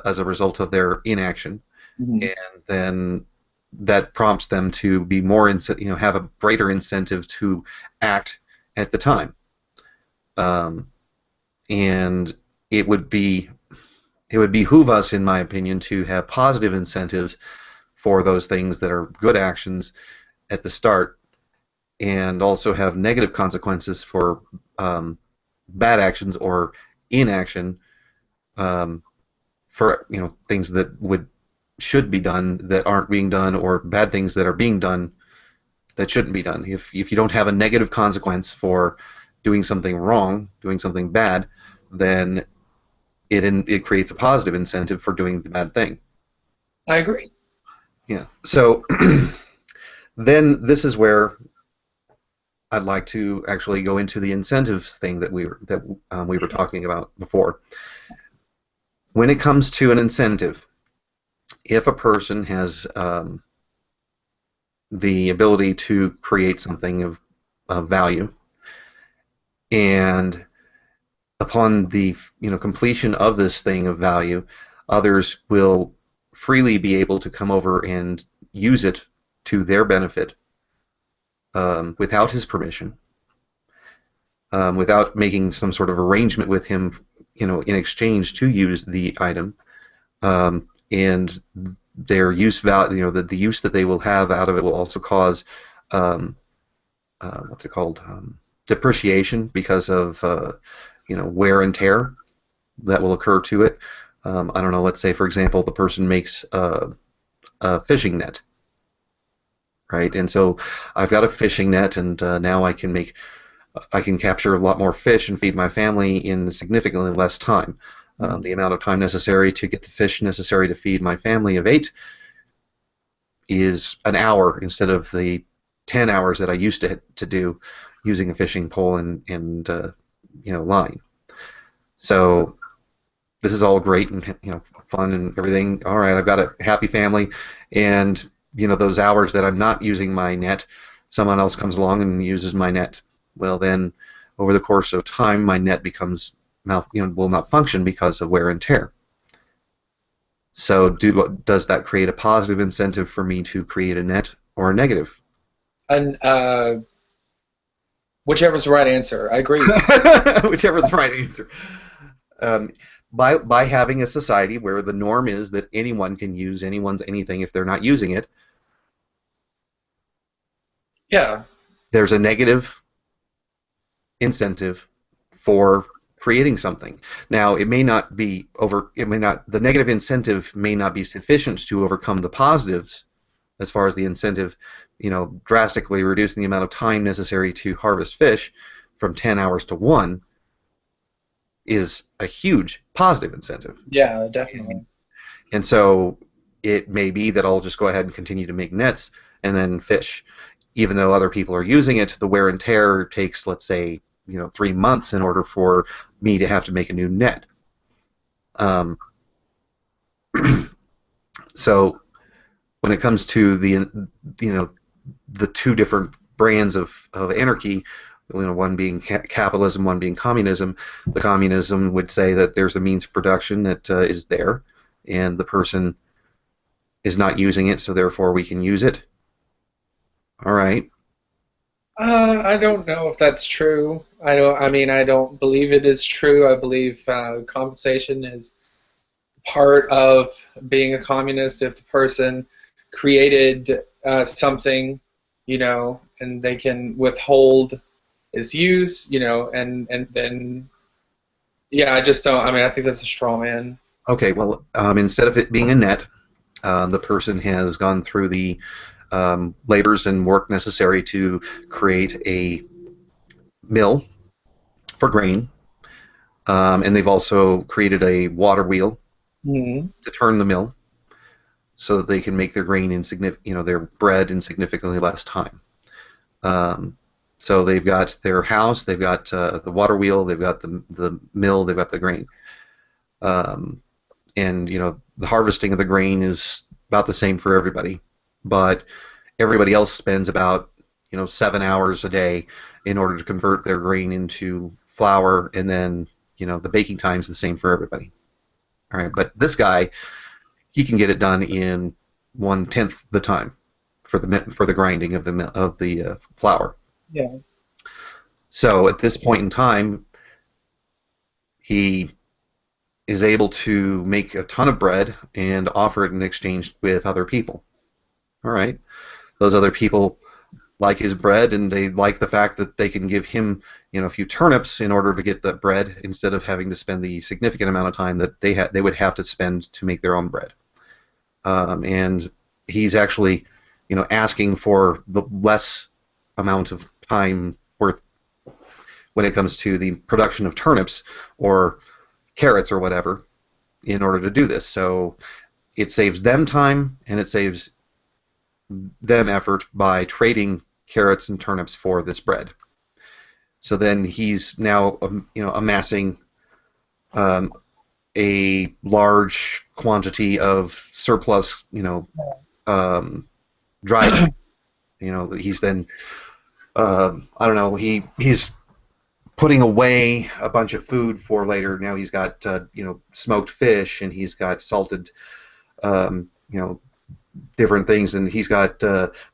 as a result of their inaction, Mhm. and then that prompts them to be more, have a greater incentive to act at the time. Um, and it would be it would behoove us, in my opinion, to have positive incentives for those things that are good actions at the start, and also have negative consequences for um, bad actions or inaction, um, for things that should be done that aren't being done, or bad things that are being done that shouldn't be done. If you don't have a negative consequence for doing something wrong, doing something bad, then it creates a positive incentive for doing the bad thing. I agree. Yeah. So then this is where I'd like to actually go into the incentives thing that we were talking about before. When it comes to an incentive, if a person has the ability to create something of value, and upon the completion of this thing of value, others will freely be able to come over and use it to their benefit, without his permission, without making some sort of arrangement with him, in exchange to use the item, and their use value, the use that they will have out of it will also cause, um, what's it called, depreciation, because of wear and tear that will occur to it. I don't know. Let's say, for example, the person makes a fishing net, right? And so I've got a fishing net, and now I can capture a lot more fish and feed my family in significantly less time. The amount of time necessary to get the fish necessary to feed my family of 8 is an hour instead of the 10 hours that I used to do using a fishing pole and line. So this is all great and fun and everything. All right, I've got a happy family, and those hours that I'm not using my net, someone else comes along and uses my net. Well, then over the course of time, my net becomes will not function because of wear and tear. So does that create a positive incentive for me to create a net, or a negative? And whichever's the right answer. I agree with you. Whichever the right answer. Um, by having a society where the norm is that anyone can use anyone's anything if they're not using it, Yeah. there's a negative incentive for creating something. Now, the negative incentive may not be sufficient to overcome the positives as far as the incentive, drastically reducing the amount of time necessary to harvest fish from 10 hours to 1 is a huge positive incentive. Yeah, definitely. And so it may be that I'll just go ahead and continue to make nets and then fish. Even though other people are using it, the wear and tear takes, let's say, 3 months in order for me to have to make a new net. Um, so when it comes to the two different brands of anarchy, one being capitalism, one being communism, the communism would say that there's a means of production that is there, and the person is not using it, so therefore we can use it. All right. I don't know if that's true. I don't. I mean, I don't believe it is true. I believe compensation is part of being a communist. If the person created something, and they can withhold its use, and then yeah, I just don't. I mean, I think that's a straw man. Okay. Well, instead of it being a net, the person has gone through the labors and work necessary to create a mill for grain, and they've also created a water wheel Hmm. to turn the mill so that they can make their grain their bread in significantly less time. Um, so they've got their house, they've got the water wheel, they've got the mill, they've got the grain, um, and the harvesting of the grain is about the same for everybody, but everybody else spends about 7 hours a day in order to convert their grain into flour, and then the baking time is the same for everybody. All right, but this guy, he can get it done in 1/10 the time for the grinding of the flour. Yeah. So at this point in time, he is able to make a ton of bread and offer it in exchange with other people. All right, those other people like his bread, and they like the fact that they can give him a few turnips in order to get the bread instead of having to spend the significant amount of time that they would have to spend to make their own bread. And he's actually asking for the less amount of time worth when it comes to the production of turnips or carrots or whatever in order to do this. So it saves them time and it saves them effort by trading carrots and turnips for this bread. So then he's now amassing um, a large quantity of surplus um, dried. He's then I don't know. He's putting away a bunch of food for later. Now he's got smoked fish, and he's got salted different things, and he's got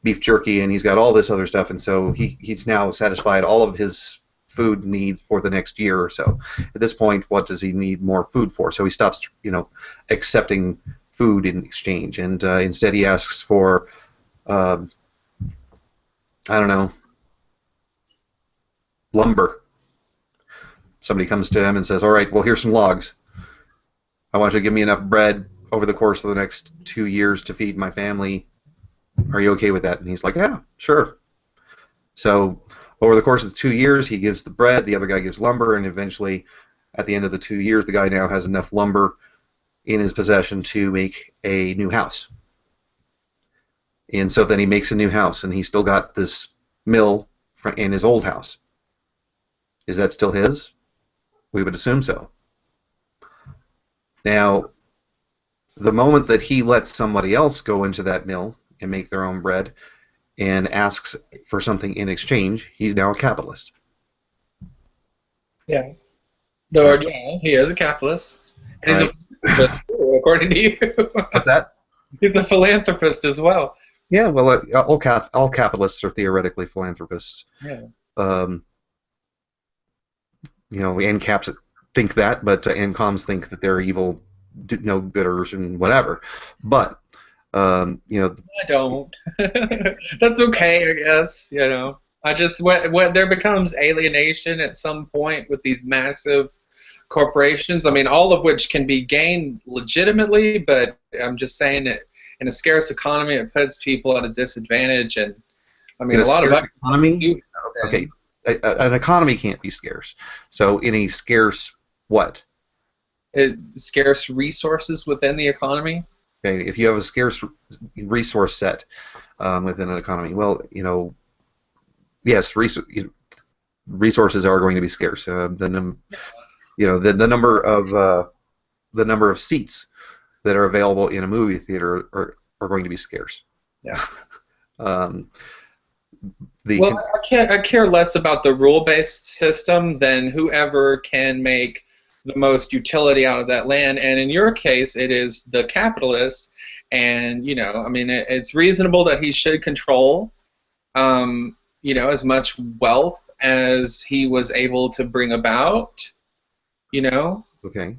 beef jerky, and he's got all this other stuff, and so he's now satisfied all of his food needs for the next year or so. At this point, what does he need more food for? So he stops accepting food in exchange, and instead he asks for I don't know, lumber. Somebody comes to him and says, all right, well, here's some logs. I want you to give me enough bread over the course of the next 2 years to feed my family. Are you okay with that? And he's like, yeah, sure. So over the course of the 2 years, he gives the bread, the other guy gives lumber, and eventually at the end of the 2 years, the guy now has enough lumber in his possession to make a new house. And so then he makes a new house, and he's still got this mill in his old house. Is that still his? We would assume so. Now, the moment that he lets somebody else go into that mill and make their own bread and asks for something in exchange, he's now a capitalist. Yeah. Though, yeah, he is a capitalist. And he's Right. a philanthropist, too, according to you. What's that? He's a philanthropist as well. Yeah, well, all capitalists are theoretically philanthropists. Yeah. Um, and think that, but NCOMs think that they're evil, no gooders and whatever. But you know, I don't. That's okay, I guess. I just when there becomes alienation at some point with these massive corporations. I mean, all of which can be gained legitimately, but I'm just saying that in a scarce economy, it puts people at a disadvantage. And I mean, in a a lot of scarce us economy, do. okay, an economy can't be scarce. So in a scarce what? Scarce resources within the economy. Okay, if you have a scarce resource set within an economy, well, yes, resources are going to be scarce. The number of seats that are available in a movie theater are going to be scarce. Yeah. Um, Well, I care less about the rule-based system than whoever can make the most utility out of that land. And in your case, it is the capitalist. And I mean, it's reasonable that he should control, as much wealth as he was able to bring about. Okay.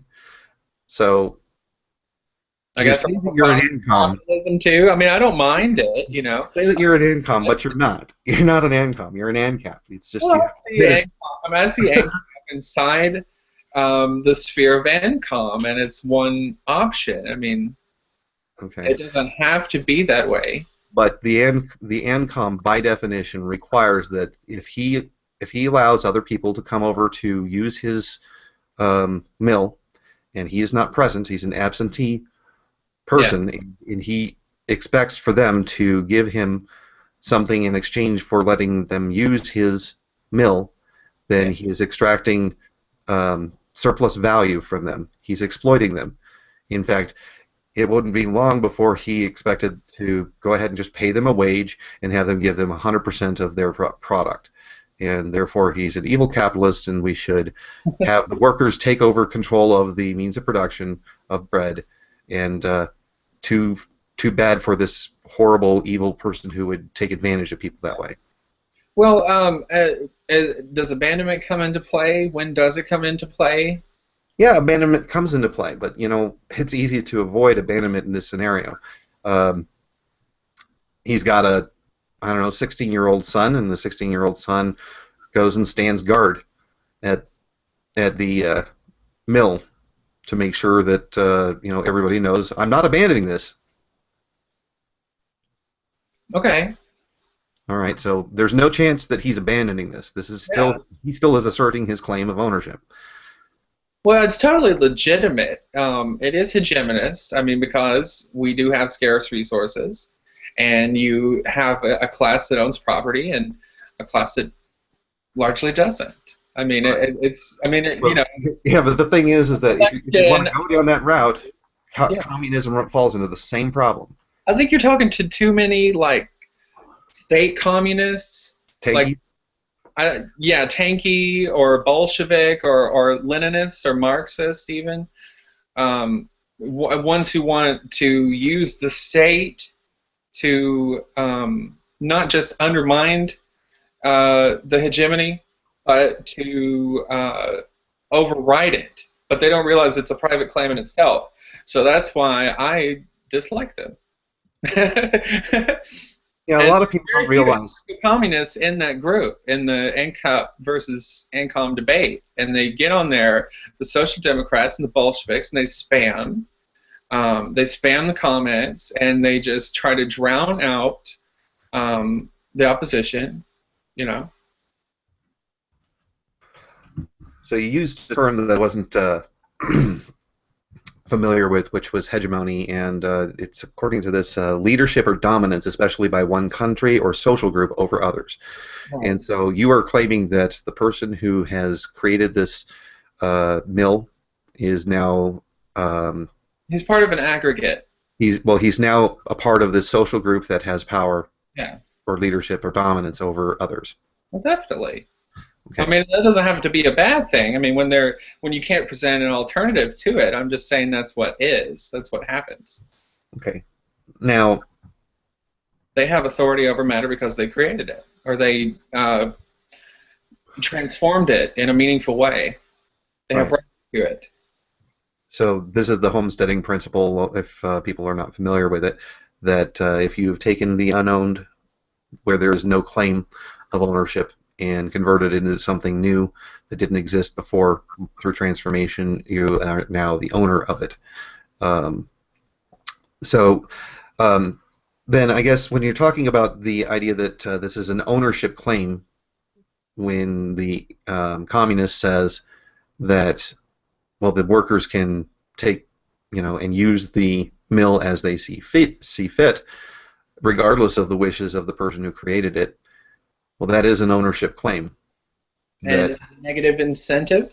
So I you guess say I'm that you're an fine with income. capitalism too. I mean, I don't mind it. Say that you're an income, but you're not. You're not an income. You're an ANCAP. It's just Well, you. I see ANCOM inside the sphere of ANCOM, and it's one option. I mean, Okay. it doesn't have to be that way. But the ANCOM by definition requires that if he allows other people to come over to use his mill, and he is not present, he's an absentee Yeah, person, and he expects for them to give him something in exchange for letting them use his mill, then yeah. he is extracting surplus value from them. He's exploiting them. In fact, it wouldn't be long before he expected to go ahead and just pay them a wage and have them give them 100% of their product. And therefore, he's an evil capitalist, and we should have the workers take over control of the means of production of bread. And too bad for this horrible, evil person who would take advantage of people that way. Well, does abandonment come into play? When does it come into play? Yeah, abandonment comes into play, but it's easy to avoid abandonment in this scenario. Um, he's got a, I don't know, 16-year-old son, and the 16-year-old son goes and stands guard at the mill to make sure that everybody knows I'm not abandoning this. Okay. All right, so there's no chance that he's abandoning this. This is Yeah. still he still is asserting his claim of ownership. Well, it's totally legitimate. It is hegemonist. I mean, because we do have scarce resources, and you have a class that owns property and a class that largely doesn't. I mean, Right. it's. I mean, Well, yeah, but the thing is that if you want to go down that route, yeah. communism falls into the same problem. I think you're talking to too many state communists, like Tanky. yeah, Tanky or Bolshevik or Leninist or Marxist even. Ones who want to use the state to not just undermine the hegemony, but to override it. But they don't realize it's a private claim in itself. So that's why I dislike them. Yeah, a And lot of people don't realize. communists in that group, in the NCAP versus ANCOM debate, and they get on there, the Social Democrats and the Bolsheviks, and they spam. They spam the comments, and they just try to drown out the opposition. So you used a term that I wasn't familiar with, which was hegemony, and it's according to this leadership or dominance, especially by one country or social group over others. Right. And so you are claiming that the person who has created this mill is now He's part of an aggregate. he's now a part of this social group that has power Yeah, or leadership or dominance over others. well, definitely. Okay. I mean, that doesn't have to be a bad thing. I mean, when you can't present an alternative to it, I'm just saying that's what is. That's what happens. Okay. Now, They have authority over matter because they created it, or they transformed it in a meaningful way. They have right. hear it. So this is the homesteading principle, if people are not familiar with it, that if you've taken the unowned, where there is no claim of ownership, and converted it into something new that didn't exist before through transformation, you are now the owner of it. Um, so then I guess when you're talking about the idea that this is an ownership claim, when the communist says that, well, the workers can take, and use the mill as they see fit, regardless of the wishes of the person who created it. Well, that is an ownership claim. And That negative incentive?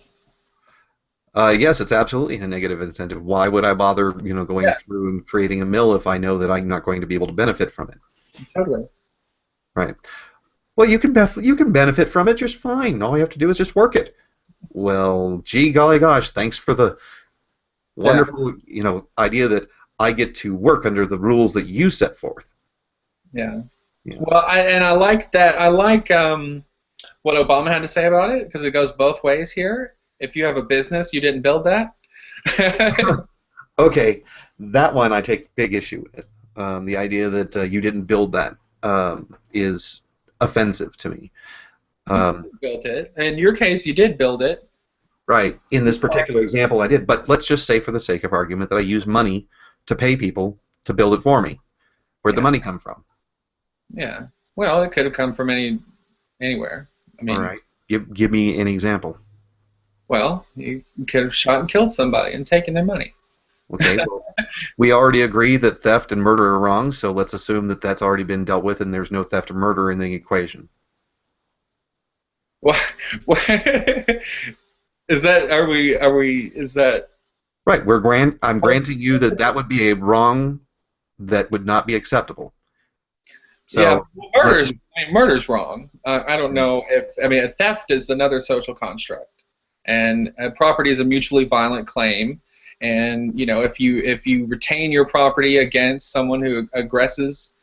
yes, it's absolutely a negative incentive. Why would I bother, going Yeah, through and creating a mill if I know that I'm not going to be able to benefit from it? totally. Right. Well, you can benefit from it just fine. All you have to do is just work it. Well, gee golly gosh, thanks for the Yeah, wonderful, idea that I get to work under the rules that you set forth. yeah. Yeah. Well, I like that. I like what Obama had to say about it because it goes both ways here. If you have a business, you didn't build that. Okay, that one I take big issue with. The idea that you didn't build that is offensive to me. You Um, built it. In your case, you did build it. right. In this particular example, I did. But let's just say, for the sake of argument, that I use money to pay people to build it for me. Where'd the Yeah, money come from? yeah. Well, it could have come from anywhere. I All mean, right. Give me an example. well, you could have shot and killed somebody and taken their money. Okay. Well, we already agree that theft and murder are wrong, so let's assume that that's already been dealt with and there's no theft or murder in the equation. What? What? Is that? Are we? Are we? Is that? Right. I'm granting you that that would be a wrong that would not be acceptable. Yeah, So well, let's. murder's wrong. I don't know if I mean a theft is another social construct, and property is a mutually violent claim. And if you retain your property against someone who aggresses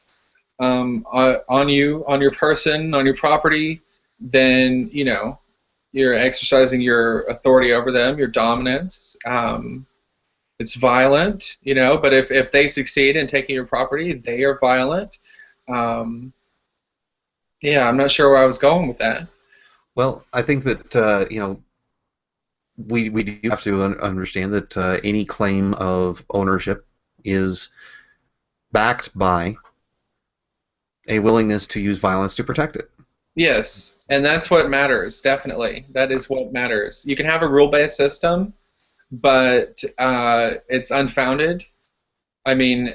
on you, on your person, on your property, then you're exercising your authority over them, your dominance. It's violent, but if they succeed in taking your property, they are violent. Um, Yeah, I'm not sure where I was going with that. Well, I think that we do have to understand that any claim of ownership is backed by a willingness to use violence to protect it. Yes, and that's what matters, definitely. That is what matters. You can have a rule-based system, but it's unfounded. I mean,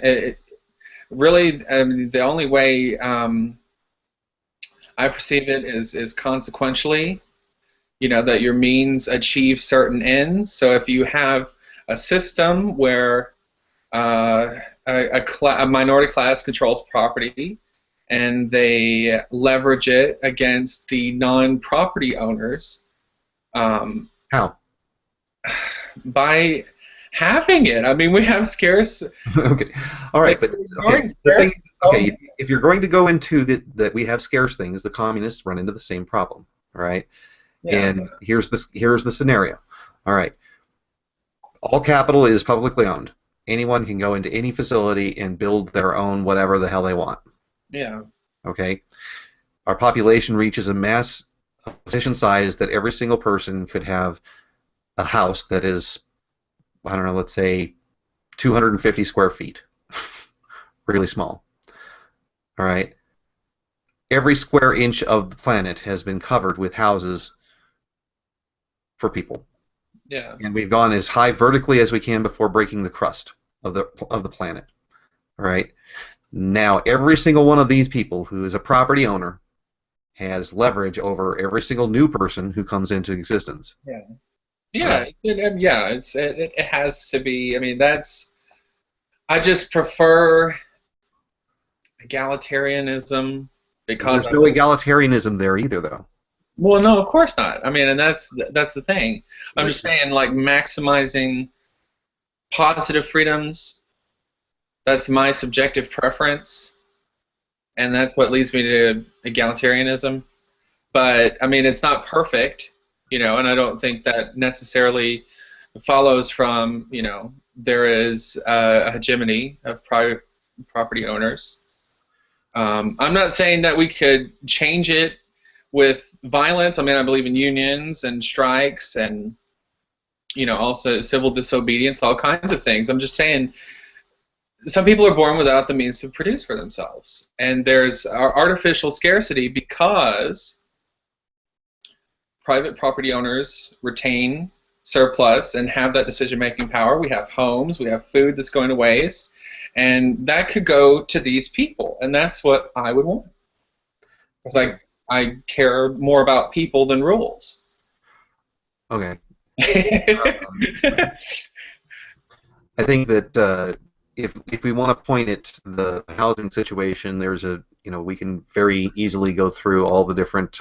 really, the only way I perceive it is consequentially, that your means achieve certain ends. So if you have a system where a minority class controls property, and they leverage it against the non-property owners How? by having it. I mean, we have scarce. Okay. All right, Like, but okay, ignoring the thing. scarce. Okay, if you're going to go into that we have scarce things, the communists run into the same problem. All right, Yeah, and here's the scenario. All right, all capital is publicly owned. Anyone can go into any facility and build their own whatever the hell they want. yeah, Okay, our population reaches a mass of sufficient size that every single person could have a house that is, I don't know, let's say 250 square feet, really small. All right, every square inch of the planet has been covered with houses for people, yeah, and we've gone as high vertically as we can before breaking the crust of the planet. All right. Now, every single one of these people who is a property owner has leverage over every single new person who comes into existence. yeah, All yeah. right. Yeah. It has to be. I mean, that's. I just prefer egalitarianism because There's I no believe. egalitarianism there either, though. Well, no, of course not. I mean, and that's the thing. I'm There's just saying, like maximizing positive freedoms. That's my subjective preference, and that's what leads me to egalitarianism. But I mean, it's not perfect, and I don't think that necessarily follows from, there is a hegemony of private property owners. I'm not saying that we could change it with violence. I mean, I believe in unions and strikes and, also civil disobedience, all kinds of things. I'm just saying some people are born without the means to produce for themselves. And there's artificial scarcity because private property owners retain surplus and have that decision-making power. We have homes, we have food that's going to waste, and that could go to these people, and that's what I would want. Because I care more about people than rules. Okay. I think that if we want to point at the housing situation, there's we can very easily go through all the different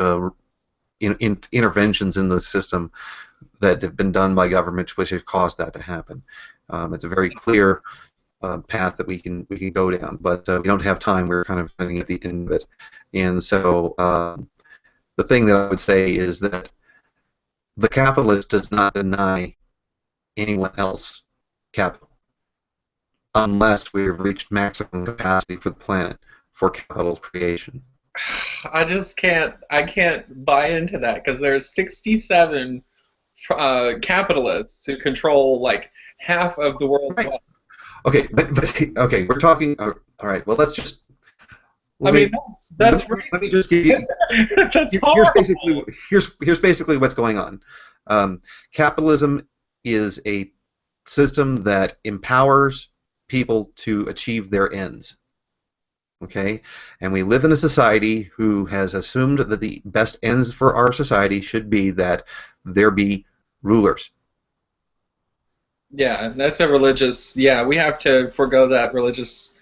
interventions in the system that have been done by government which have caused that to happen. It's a very clear path that we can go down, but we don't have time. We're kind of running at the end of it, and so the thing that I would say is that the capitalist does not deny anyone else capital unless we have reached maximum capacity for the planet for capital creation. I just can't. I can't buy into that because there's 67 capitalists who control like half of the world's wealth. Okay, but okay, we're talking. All right. Well, let's just. That's let me just give you. That's horrible. Here's basically what's going on. Capitalism is a system that empowers people to achieve their ends. Okay, and we live in a society who has assumed that the best ends for our society should be that there be rulers. Yeah, that's a religious. Yeah, we have to forego that religious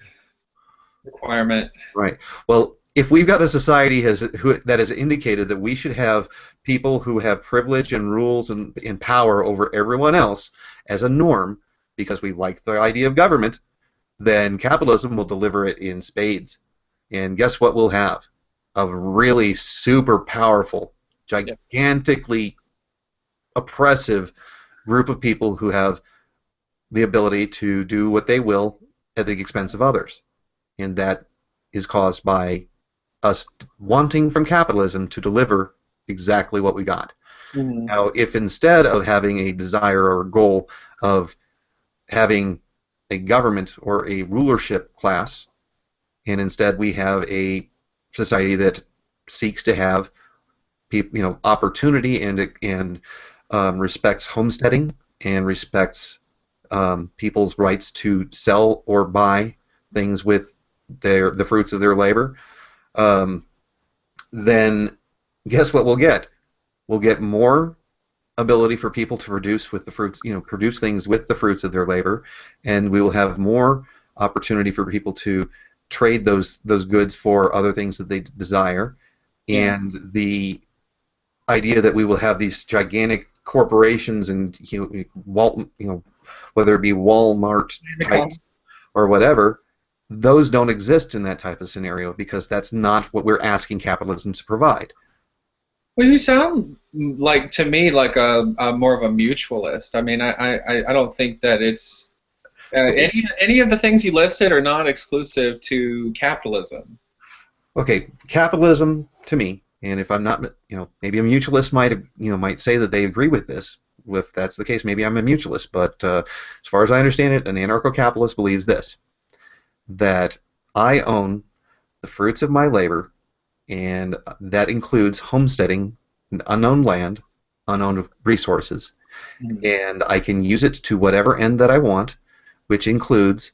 requirement. Right. Well, if we've got a society that has indicated that we should have people who have privilege and rules and power over everyone else as a norm, because we like the idea of government, then capitalism will deliver it in spades. And guess what we'll have? A really super powerful, gigantically oppressive group of people who have the ability to do what they will at the expense of others. And that is caused by us wanting from capitalism to deliver exactly what we got. Mm-hmm. Now, if instead of having a desire or a goal of having a government or a rulership class, and instead we have a society that seeks to have people, opportunity and respects homesteading and respects people's rights to sell or buy things with the fruits of their labor, then guess what we'll get? We'll get more ability for people to produce with the fruits, produce things with the fruits of their labor, and we will have more opportunity for people to trade those goods for other things that they desire. Yeah. And the idea that we will have these gigantic corporations and whether it be Walmart types or whatever, those don't exist in that type of scenario because that's not what we're asking capitalism to provide. Well, you sound like to me like a more of a mutualist. I mean, I don't think that it's any of the things you listed are not exclusive to capitalism. Okay, capitalism to me, and if I'm not, maybe a mutualist might say that they agree with this. If that's the case, maybe I'm a mutualist. But as far as I understand it, an anarcho-capitalist believes this: that I own the fruits of my labor, and that includes homesteading unknown land, unknown resources, and I can use it to whatever end that I want, which includes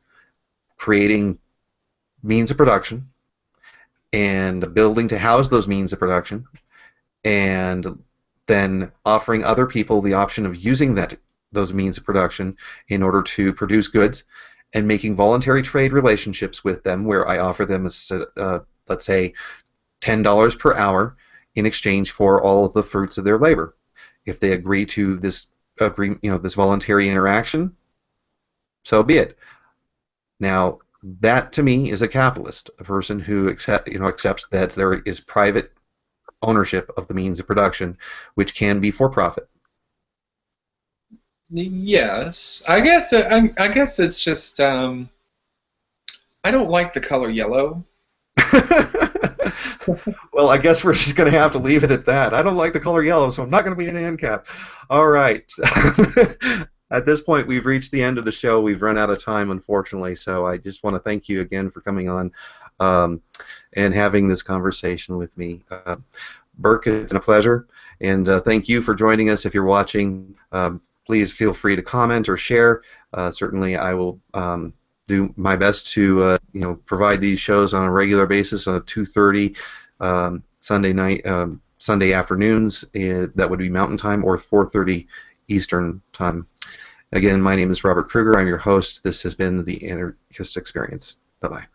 creating means of production and a building to house those means of production, and then offering other people the option of using those means of production in order to produce goods, and making voluntary trade relationships with them where I offer them, let's say, $10 per hour in exchange for all of the fruits of their labor. If they agree to this this voluntary interaction, so be it. Now, that to me is a capitalist, a person who accepts that there is private ownership of the means of production, which can be for profit. Yes, I guess it's just I don't like the color yellow. Well, I guess we're just going to have to leave it at that. I don't like the color yellow, so I'm not going to be an ANCAP. All right. At this point, we've reached the end of the show. We've run out of time, unfortunately, so I just want to thank you again for coming on um, and having this conversation with me. Birk, it's been a pleasure, and thank you for joining us. If you're watching, please feel free to comment or share. Certainly, I will do my best to provide these shows on a regular basis on 2:30 Sunday night, Sunday afternoons. That would be Mountain Time, or 4:30 Eastern Time. Again, my name is Robert Kruger. I'm your host. This has been the Anarchist Experience. Bye bye.